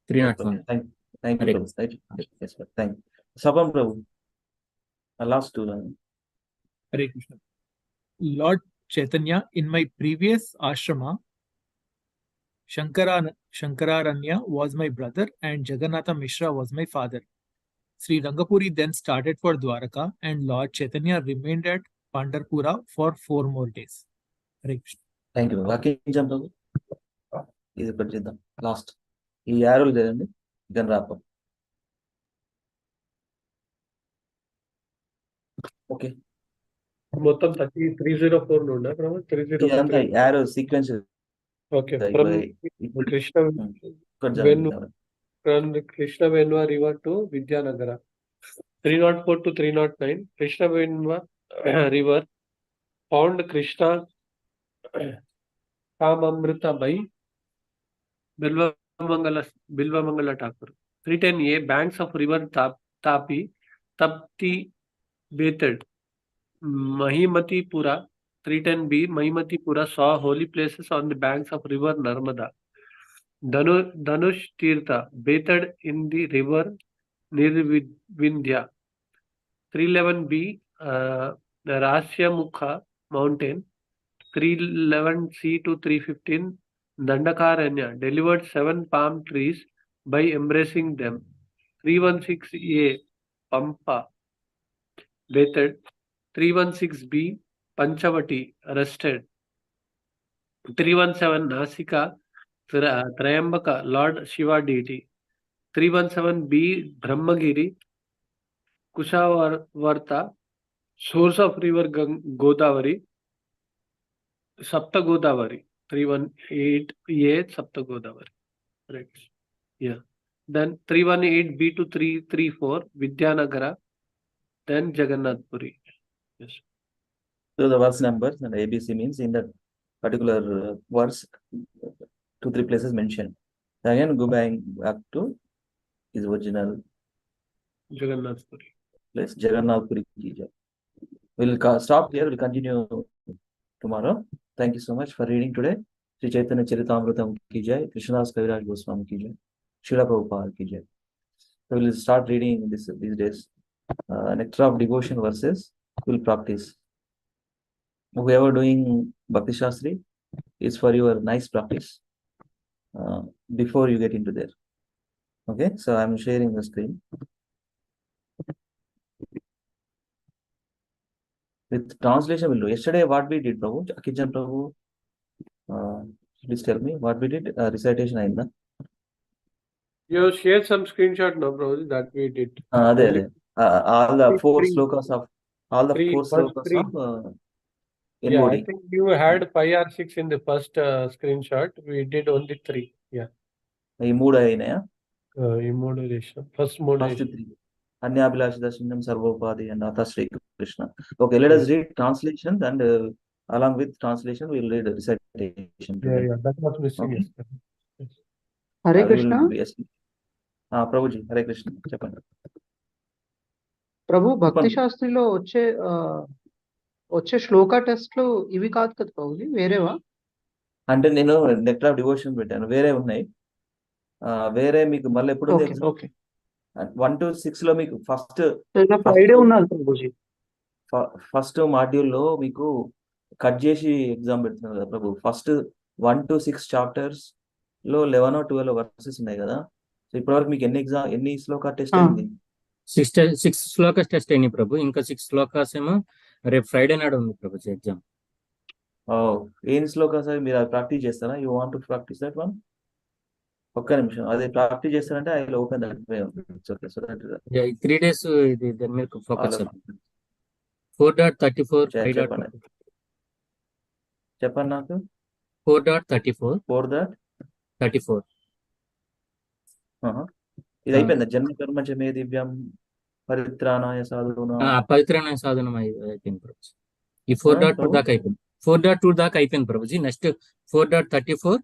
301. Thank you, Prabhu. Yes, sir. Thank you. Sabam Prabhu. Last two. Hare Krishna. Lord Chaitanya, in my previous ashrama, Shankararanya was my brother and Jagannatha Mishra was my father. Sri Rangapuri then started for Dwaraka and Lord Chaitanya remained at Pandarpura for 4 more days. Hare Krishna. Thank you. Vakinjam Prabhu. ఇది ఒకటి చేద్దాం. Last ఈ యారోలు లేదండి then rap. Okay మొత్తం 304 నుండి ప్రభు 303 arrow sequence. Okay Krishna from the Krishna Venva river to Vidyanagara. 304 to 309, Krishna Venva river found Krishna Kamamrita by Bilvamangala Thakur. 310A, banks of river Tapti bathed. Mahimati Pura. 310B, Mahimati Pura saw holy places on the banks of river Narmada. Dhanush Tirtha bathed in the river Nirvindya. 311B, Rasyamukha mountain. 311C to 315, Dandakaranya delivered 7 palm trees by embracing them. 316A, Pampa bathed. 316B, Panchavati rested. 317 Nasika, Trayambaka, Lord Shiva deity. 317B, Brahmagiri, Kushavarta, source of river Godavari, Sapta Godavari. 318A, Sapta Godavari. Right. Yeah. Then 318B to 334, Vidyanagara. Then Jagannath Puri. Yes. So the verse numbers and ABC means in that particular verse, 2-3 places mentioned. Again, go back to his original Jagannath Puri. place, Jagannath Puri. We'll stop here. We'll continue tomorrow. Thank you so much for reading today. Sri Chaitanya Charitamrita ki jai, Krishnadas Kaviraj Goswami ki jai, Srila Prabhupada ki jai. So we'll start reading these days. Nectar of devotion verses we'll practice. Whoever doing Bhakti Shastri is for your nice practice before you get into there. Okay, so I'm sharing the screen. With translation we'll do. Yesterday what we did, Prabhu, Akijan Prabhu, please tell me what we did. Recitation ainda. You shared some screenshot, no, bro, that we did. There. All the four Three. slokas of Yeah, I NOI. think you had 5 or 6 in the first screenshot. We did only 3. Yeah. ఈ మూడు అయినాయా? First First modulation. 3. Anyabhilashi Darshanam Sarvopadi and Atha Sri Krishna. Okay, let us read translation and along with translation we'll read recitation. Yeah, that was missing. Okay. Yes. Hare Krishna. Yes. Prabhuji, Hare Krishna. Chapandi. ప్రభు భక్తి శాస్త్రిలో వచ్చే శ్లోక టెస్ట్లు ఇవి కాదు కదా ప్రభుజీ, వేరేవా? అంటే నేను nectar of devotion పెట్టాను, వేరే ఉన్నాయి. వేరే మీకు మళ్ళీ ఎప్పుడు ఉంది ఎగ్జామ్? 1 to 6 లో మీకు ఫస్ట్ ఫ్రైడే ఉన్నది ప్రభుజీ. ఫస్ట్ మాడ్యూల్ లో మీకు కట్ చేసి ఎగ్జామ్ పెడుతున్నారు కదా ప్రభు. ఫస్ట్ 1 to 6 చాప్టర్స్ లో 11 or 12 వర్సెస్ ఉన్నాయి కదా. సో ఇప్పటివరకు మీకు ఎన్ని శ్లోక టెస్ట్ అయింది? 6 శ్లోకాస్ టెస్ట్ అయినాయి ప్రభు. ఇంకా 6 శ్లోకాస్ ఏమో రేపు ఫ్రైడే నాడు ఉంది ప్రభు ఎగ్జామ్. ఏం శ్లోకాస్ అవి మీరు అది ప్రాక్టీస్ చేస్తారా? You want to practice that one? ఒక్క నిమిషం, అది ప్రాక్టీస్ చేస్తారంటే I will open that. Okay, so that 3 days ఇది దాని మీద ఫోకస్. 4.34 చెప్పండి నాకు. 4.34 ఇది అయిపోయిందా? జన్మ కర్మ చమే దివ్యం పరిత్రాణాయ సాధునా. పరిత్రాణాయ సాధనం అయిపోయింది ప్రభు. ఈ 4.2 దాకా అయిపోయింది. 4.2 దాకా అయిపోయింది ప్రభుజీ. నెక్స్ట్ 4.34,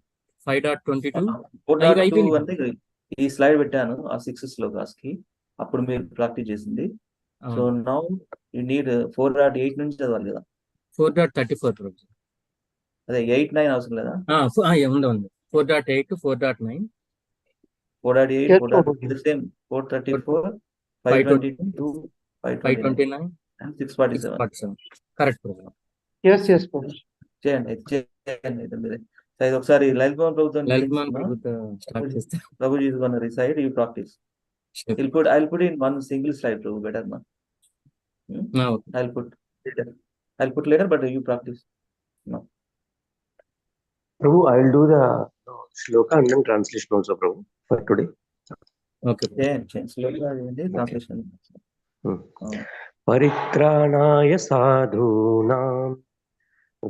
5.22 అంటే ఈ స్లైడ్ పెట్టాను ఆ 6 శ్లోకాస్ కి, అప్పుడు మీరు ప్రాక్టీస్ చేసింది. సో నౌ యు నీడ్ 4.8 నుంచి చదవాలి కదా. 4.34 ప్రభుజీ. అదే 8, 9 అవసరం లేదా? ఉంది 4.8 to 4.9. 4.8, 4.8 same 434, 522, 529 and 647. Correct Prabhuji. చేయండి మీరే. ఇది ఒకసారి లలిత్ మోహన్ ప్రభుత్వం Prabhuji is gonna recite, you practice. I'll put in one single slide, Prabhu, better na. I'll put later, but you practice. No. Prabhu, I will do the Sloka and then translation also, Prabhu, for today. Okay. Change. Sloka and translation. Paritranaya sadhunam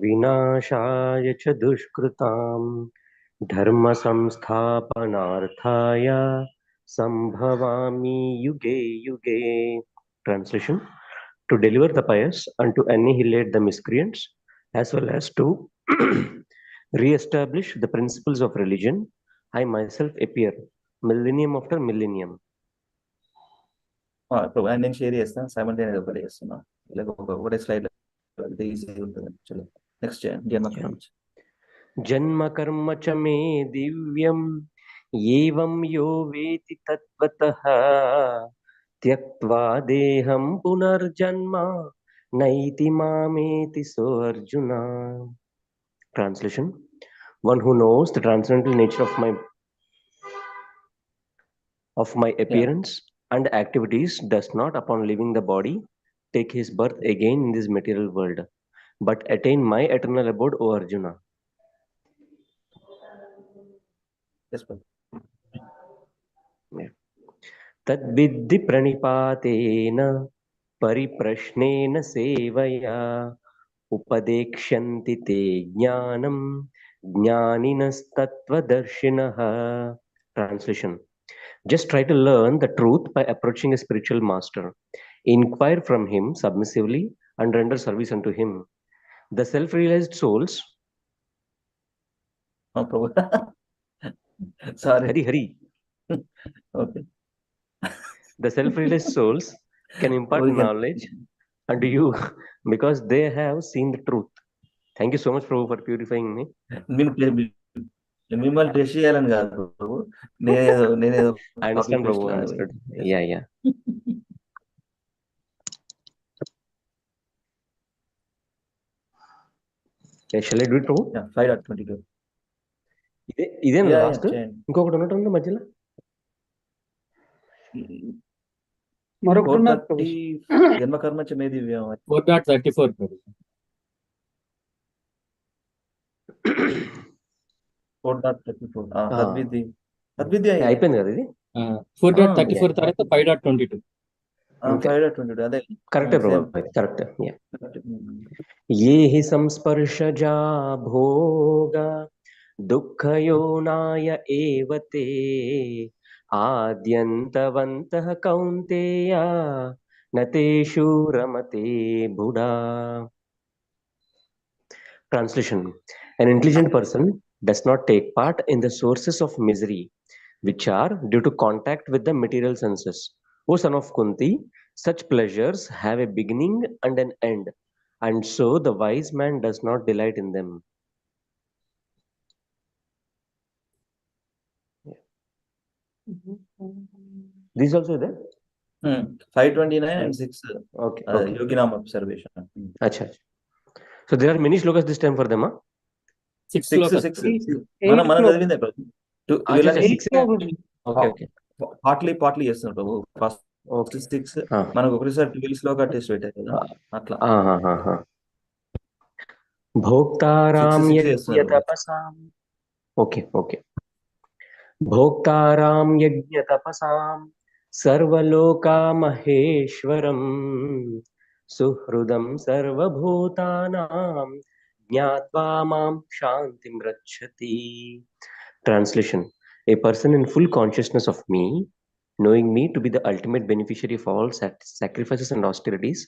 vinashaya cha dushkritam dharma samsthapanarthaya Sambhavami yuge yuge. Translation: to deliver the pious and to annihilate the miscreants, as well as to re-establish the principles of religion, I myself appear millennium after millennium. ఇప్పుడు నేను share చేస్తాను, simultaneous ఒకటి చేస్తున్నా, ఇలా ఒకటే slide ఈజీగా ఉంటుంది. చలో నెక్స్ట్ చేయండి. జన్మకర్మ జన్మ కర్మ చ మే దివ్యం ఏవం యో వేతి తత్వతః త్యక్త్వా దేహం పునర్జన్మ నైతి మామేతి సో అర్జున. Translation: one who knows the transcendental nature of my appearance and activities does not, upon leaving the body, take his birth again in this material world, but attain my eternal abode, O Arjuna. Yes, Tadviddhi pranipatena pariprashnena sevaya upadekshanti te jnanam jnaninas tattvadarshinaha. Translation: just try to learn the truth by approaching a spiritual master. Inquire from him submissively and render service unto him. The self-realized souls. Oh, Prabhu. Sorry. Hari. Okay. The self-realized souls can impart knowledge unto you because they have seen the truth. Thank you so much, Prabhu, for purifying me. మిమ్మల్ని test చేయాలని కాదు ప్రభు, నేనేదో I understand, Prabhu. Understood. Yeah. Shall I do it, Prabhu? Yeah, 5.22. ఇదేనా last? ఇంకొకటి ఉన్నట్టుంది మధ్యలో. మరొకటి జన్మకర్మ చ మే దివ్యం 4.34 ప్రభు. 4.34 తద్విద్య అయిపోయింది కదా ఇది. 4.34 తర్వాత 5.22. 5.22 అదే కరెక్టే ప్రభు, correct. A he సంస్పర్శజా Bhoga దుఃఖయోనాయ ఏవతే ఆద్యంతవంతః Kaunteya నతేషు రమతే బుడా. Translation: an intelligent person does not take part in the sources of misery, which are due to contact with the material senses. O son of Kunti, such pleasures have a beginning and an end, and so the wise man does not delight in them. This also there? 5.29 and 6. Okay. Yoginam observation. Acha. So there are many shlokas this time for them, huh? 6 slokas. మనం చదివిందే ప్రభు. Okay. Partly చేస్తున్నారు ప్రభు. First 6 మనకు ఒకసారి 12 shloka test పెట్టారు కదా అట్లా. భోక్తారాం యజ్ఞతపసాం. Okay. భోక్తారాం యజ్ఞతపసాం సర్వలోకామహేశ్వరం సుహృదం సర్వభూతానాం జ్ఞాత్వా మాం శాంతిం రక్షతి. Translation: a person in full consciousness of me, knowing me to be the ultimate beneficiary of all sacrifices and austerities,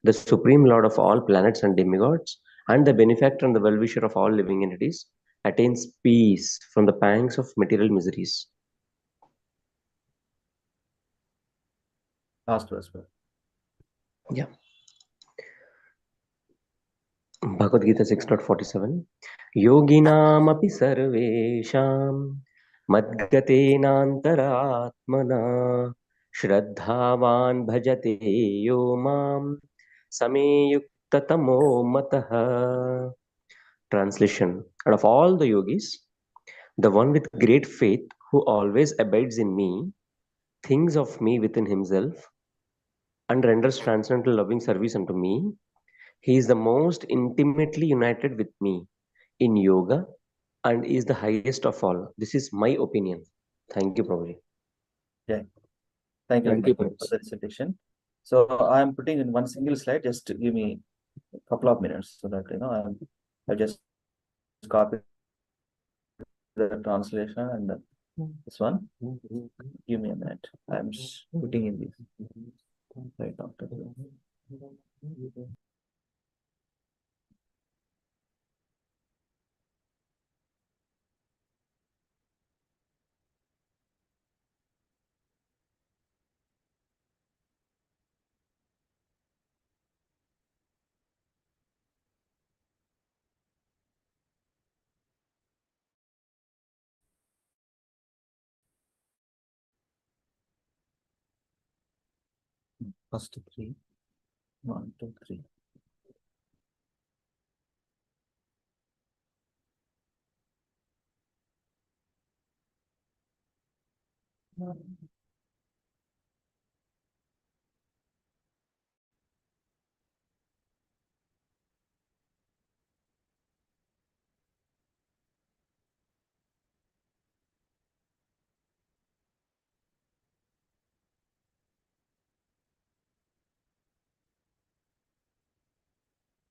the supreme lord of all planets and demigods, and the benefactor and the well-wisher of all living entities, attains peace from the pangs of material miseries. Last verse. Yeah. Bhagavad Gita 6.47. Yoginamapi sarvesham madgatenantaratmana shraddhavan bhajate yo mam sameyuktatamo mataha. Translation: out of all the yogis, the one with great faith who always abides in me, thinks of me within himself, and renders transcendental loving service unto me, he is the most intimately united with me in yoga and is the highest of all. This is my opinion. Thank you, Prabhuji. Yeah. Thank you for the recitation. So I am putting in one single slide. Just give me a couple of minutes so that I just copy the translation and This one. Give me a minute. I'm putting in this. Right after. First three. 1, 2, 3.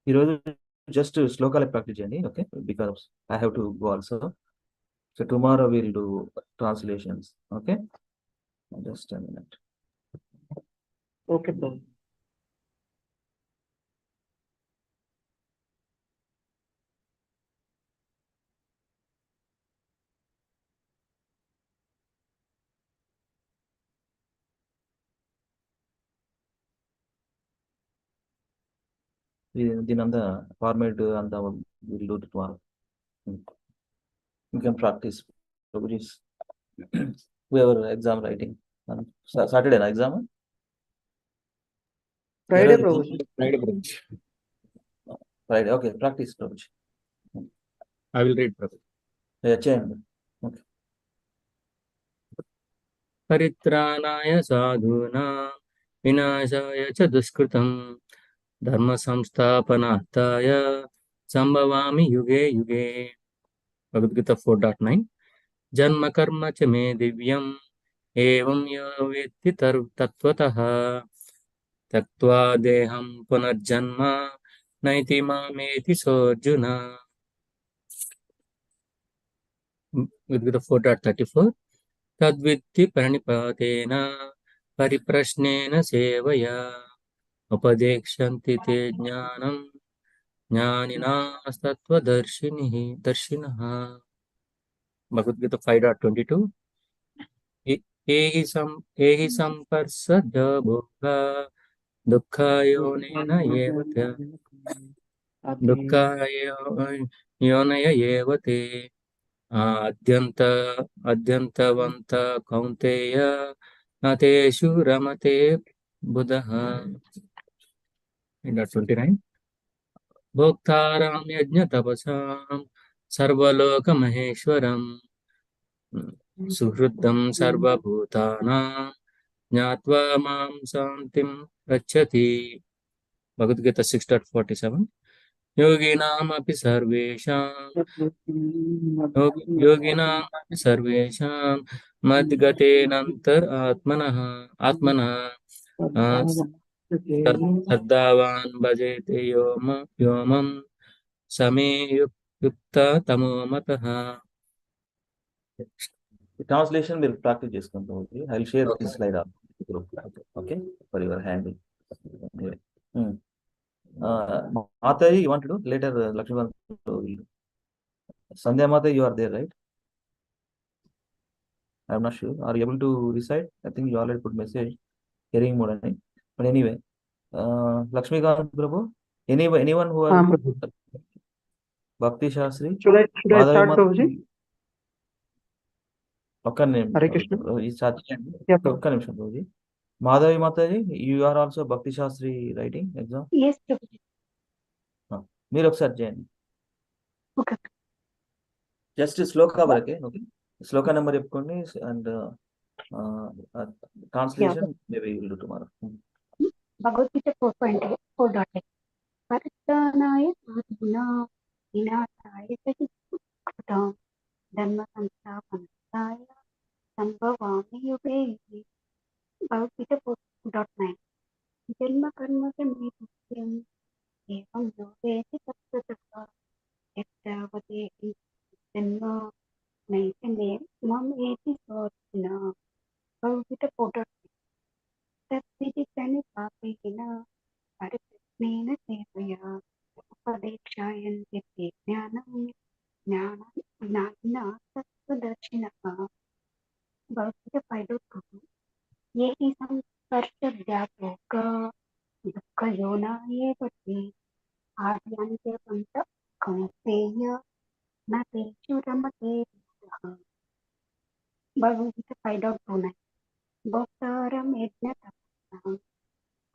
ఈరోజు just శ్లోకాల practice చేయండి, okay? Because I have to go also. So tomorrow we'll do translations, okay? Just a minute. Okay, bro. దీని అంతా format అంతా we'll do it tomorrow. You can practice. So which is whoever exam writing. Saturday na exam? Friday, Ee roju Prabhuji. Friday, Prabhuji. Friday. Okay, practice, Prabhuji. I will read, Prabhuji. Yeah, change. Okay. परित्राणाय साधूनां विनाशाय च दुष्कृतं धर्म संस्थापनार्थाय संभवामि युगे युगे. भगवद्गीता 4.9. जन्म कर्म च मे दिव्यम् एवं यो वेत्ति तत्त्वतः त्यक्त्वा देहं पुनर्जन्म नैति मामेति सोऽर्जुन. Bhagavad 4.34. तद्विद्धि प्रणिपातेन परिप्रश्नेन सेवया उपदेक्ष्यन्ति ते ज्ञानं ज्ञानिनास्तत्त्वदर्शिनः. भगवद्गीता 5.22. एहि सम्पर्षद भोगा दुःखायोनेन एव दुःखायोनय एव ते अद्यन्तवन्त कौन्तेय न तेषु रमते बुधः. 29. भोक्तारां यज्ञतपसां सर्वलोकमहेश्वरं सुहृदं सर्वभूतानां ज्ञात्वा मां शान्तिं गच्छति. भगवद्गीता 6.47. योगिनामपि सर्वेषां मद्गतेनन्तर आत्मनः श्रद्धावान् भजेते यो मम समे युक्ततमो मतः. The translation will practice చేసుకుంటాం. Okay, I'll share this slide up group. Okay, for your handle. Anyway. Mataji, you want to do later? Lakshman, Sandhya Mata, you are there, right? I'm not sure. Are you able to recite? I think you already put message. Hearing mode, right? But anyway, Lakshmi Kant Prabhu, anyone who are Bhakti Shastri? Should I start, Prabhuji? ఒక్క నిమిషం. Hare Krishna. Yeah, Prabhu. ఒక్క నిమిషం Prabhuji. Madhavi Mataji, you are also Bhakti Shastri writing exam? Yes, Prabhuji. మీరు ఒకసారి చేయండి. Okay. Just శ్లోక వరకే, okay? శ్లోక number చెప్పుకోండి and translation maybe will do tomorrow. Bhagavad-gita 4.8. పరిత్రాణాయ సాధూనాం వినాశాయ చ దుష్కృతాం ధర్మ సంస్థాపనార్థాయ సంభవామి యుగే యుగే. Bhagavad-gita 4.9. జన్మ కర్మ చ మే నిత్యం ఏవం యో వేతి తత్వతః యత్రావతే జన్మ नैतिमे मम एति सोऽर्जुन बहुविधपोटः तद्विधि प्रणिपातेन परिप्रश्नेन सेवया उपदेक्षायन्ते ते ज्ञानिना तत्त्वदर्शिनः बहुविधफलौः ये हि संस्पर्शव्यापोक दुःखयोना एव ते आद्यन्त्यवन्त कौन्तेय न तेषु रमते बुधः बहुविधफलौः भोक्तारं यज्ञतपः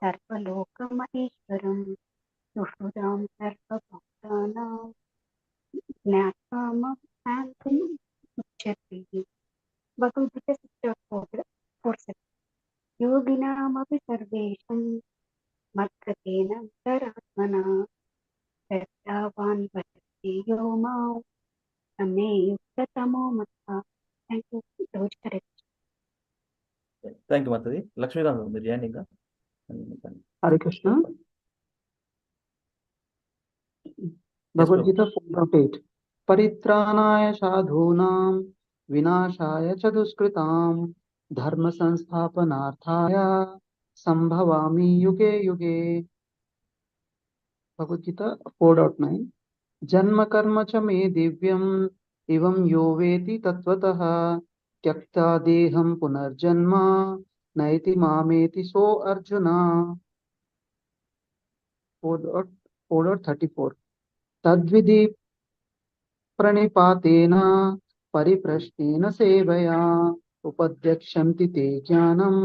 सर्वलोकमहेश्वरं सुहृदां सर्वभूतानां ज्ञात्वा मां शान्तिम् उच्यते बहुविधसिद्धोषितं योगिनामपि सर्वेषां मद्गतेन अन्तरात्मना श्रद्धावान् भजते यो मां समे युक्ततमो मतः. Thank you, Rohit. Correct. Thank you మాతాజీ. లక్ష్మీకాంత్ మీరు చేయండి ఇంకా. Hare Krishna. Bhagavad Gita 4.8 Paritranaya sadhunam vinashaya च दुष्कृताम धर्म संस्थापनार्थाय संभवामि युगे युगे. Bhagavad Gita 4.9 जन्म कर्म च मे दिव्यम एवं यो वेति तत्वतः त्यक्ता देहं पुनर्जन्म नैति मामेति सो अर्जुन. 4.34 तद्विधि प्रणिपातेन परिप्रश्नेन सेवया उपद्यक्षन्ति ते ज्ञानं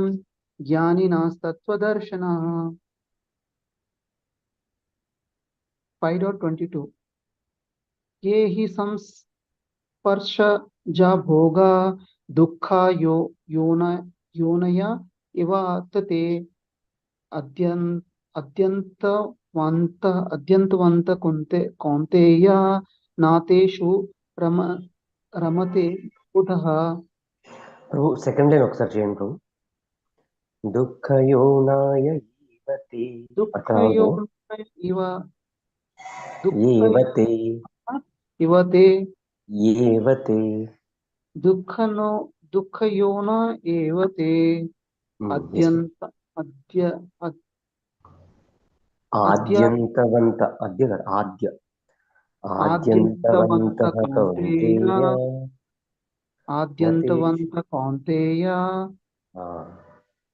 ज्ञानिनास्तत्त्वदर्शिनः. 5.22 ये हि संस्पर्शजा भोगा दुःखा योनय इव ते अद्यन्तवन्त कौन्तेय नातेषु रमते बुधः. ప్రభు సెకండ్ లైన్ ఒకసారి చేయండి ప్రభు. దుఃఖయోనాయ ఈవతే दुःखयोनय ఏవతే इवते ఏవతే दुःखयोन एव ते अद्यन्त ఆద్యంతవంత అద్య కాదు, ఆద్యంతవంతః కౌంతేయ आद्यन्तवन्त कौन्तेय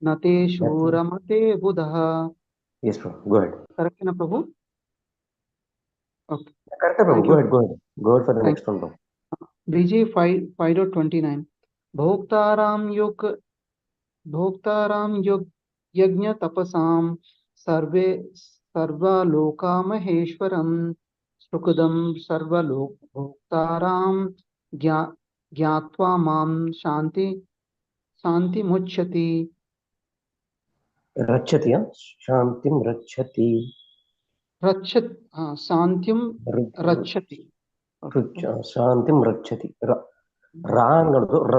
न तेषु रमते बुधः. yes bro, go ahead. Correct na Prabhu? Okay. Correct bro, go ahead for the next one bro. BG 5.29 भोक्तारां यज्ञ तपसां सर्वलोका महेश्वरं सुखदं सर्वलोकभोक्तारां ज्ञात्वा मां शान्तिमुच्यति. रच्छति शांतिं रच्छति शान्तिं रच्छति శాంతిం రక్షతి. రా అనకూడదు, ర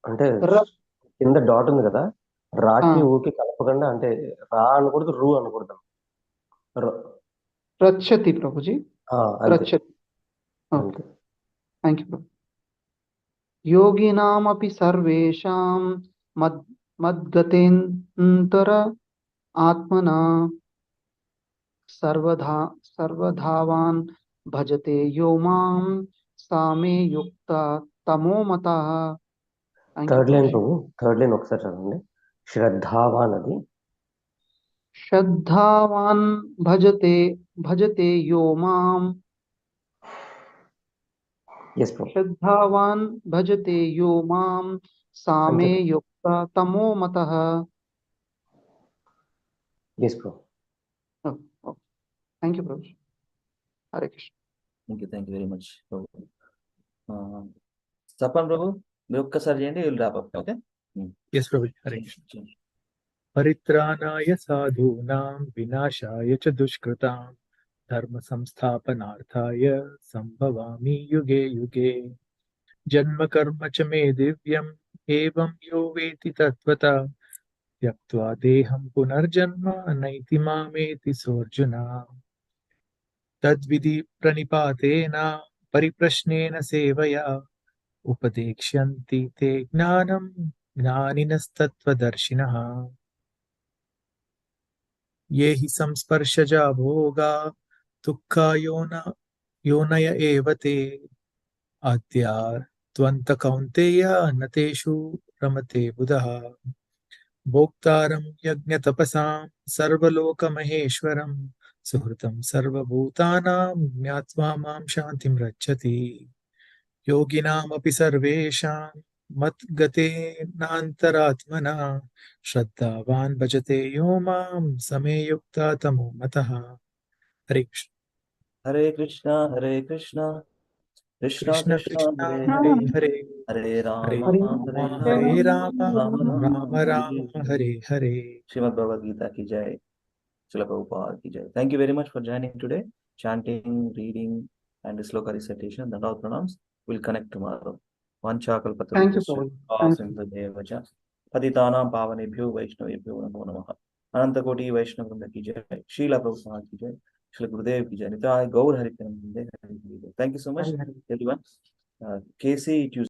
అంటే కింద డాట్ ఉంది కదా, రాకి ఊకి కలపకుండా, అంటే రా అనకూడదు, రు అనకూడదు. రక్షతి ప్రభుజీ, రక్షతి. ఓకే, థ్యాంక్ యూ ప్రభు. योगिनामपि सर्वेषां मद्गतेऽन्तర आत्मना सर्वधावान् भजते यो मां सामे युक्ता तमो मतः. థర్డ్ లైన్ ఒకసారి చదవండి. శ్రద్ధావాన్, అది श्रद्धावान् भजते यो मां. श्रद्धावान् भजते यो मां सामे युक्ता तमो मतः. yes bro. Thank you, Prabhu. Hare Krishna. Thank you very much, Prabhu. Sapan Prabhu, మీరు ఒక్కసారి చేయండి, will wrap up. Okay, yes Prabhu. Hare Krishna. परित्राणाय साधूनां विनाशाय च दुष्कृतां धर्म संस्थापनार्थाय संभवामि युगे युगे. जन्म कर्म च मे दिव्यम् एवं यो वेति तत्त्वतः त्यक्त्वा देहं पुनर्जन्म नैति मामेति सोऽर्जुन. तद्विधि प्रणिपातेन परिप्रश्नेन सेवया उपदेक्ष्यन्ति ते ज्ञानं ज्ञानिनस्तत्त्वदर्शिनः ये हि संस्पर्शजा भोगा योनय एव ते आद्या त्वन्तकौन्तेय न तेषु रमते बुधः भोक्तारं यज्ञतपसां सर्वलोकमहेश्वरं सुहृतं सर्वभूतानां ज्ञात्वा मां शान्तिं रक्षति योगिनामपि सर्वेषां मद्गतेनान्तरात्मना श्रद्धावान् भजते यो मां समे युक्ता तमो मतः हरे Krishna Hare Krishna, Hare Krishna, Krishna Krishna Krishna, Krishna Hare Hare Hare, Hare Hare Hare Rama, Ram Hare Hare Rama, Ram Rama Ram Rama, Hare Ram Hare Hare. Hare Srimad Bhagavad Gita ki jai. Srila Prabhupada ki jai. Thank you very much for joining today. Chanting, reading, and sloka recitation, the all pranams. We'll connect tomorrow. Thank you, Vanchakakalpatarubhyascha, Prabhu. Thank you. Sindhudevacha, Patitanam Pavanebhyo Vaishnavebhyo Namo Namaha. Anantakoti Vaishnavamda ki jai. Srila Prabhupada ki jai. Srila Gurudev ki jai. Nitai Gaur Hari Karam. Thank you so much, Hare Hare. everyone. KC Tuesday.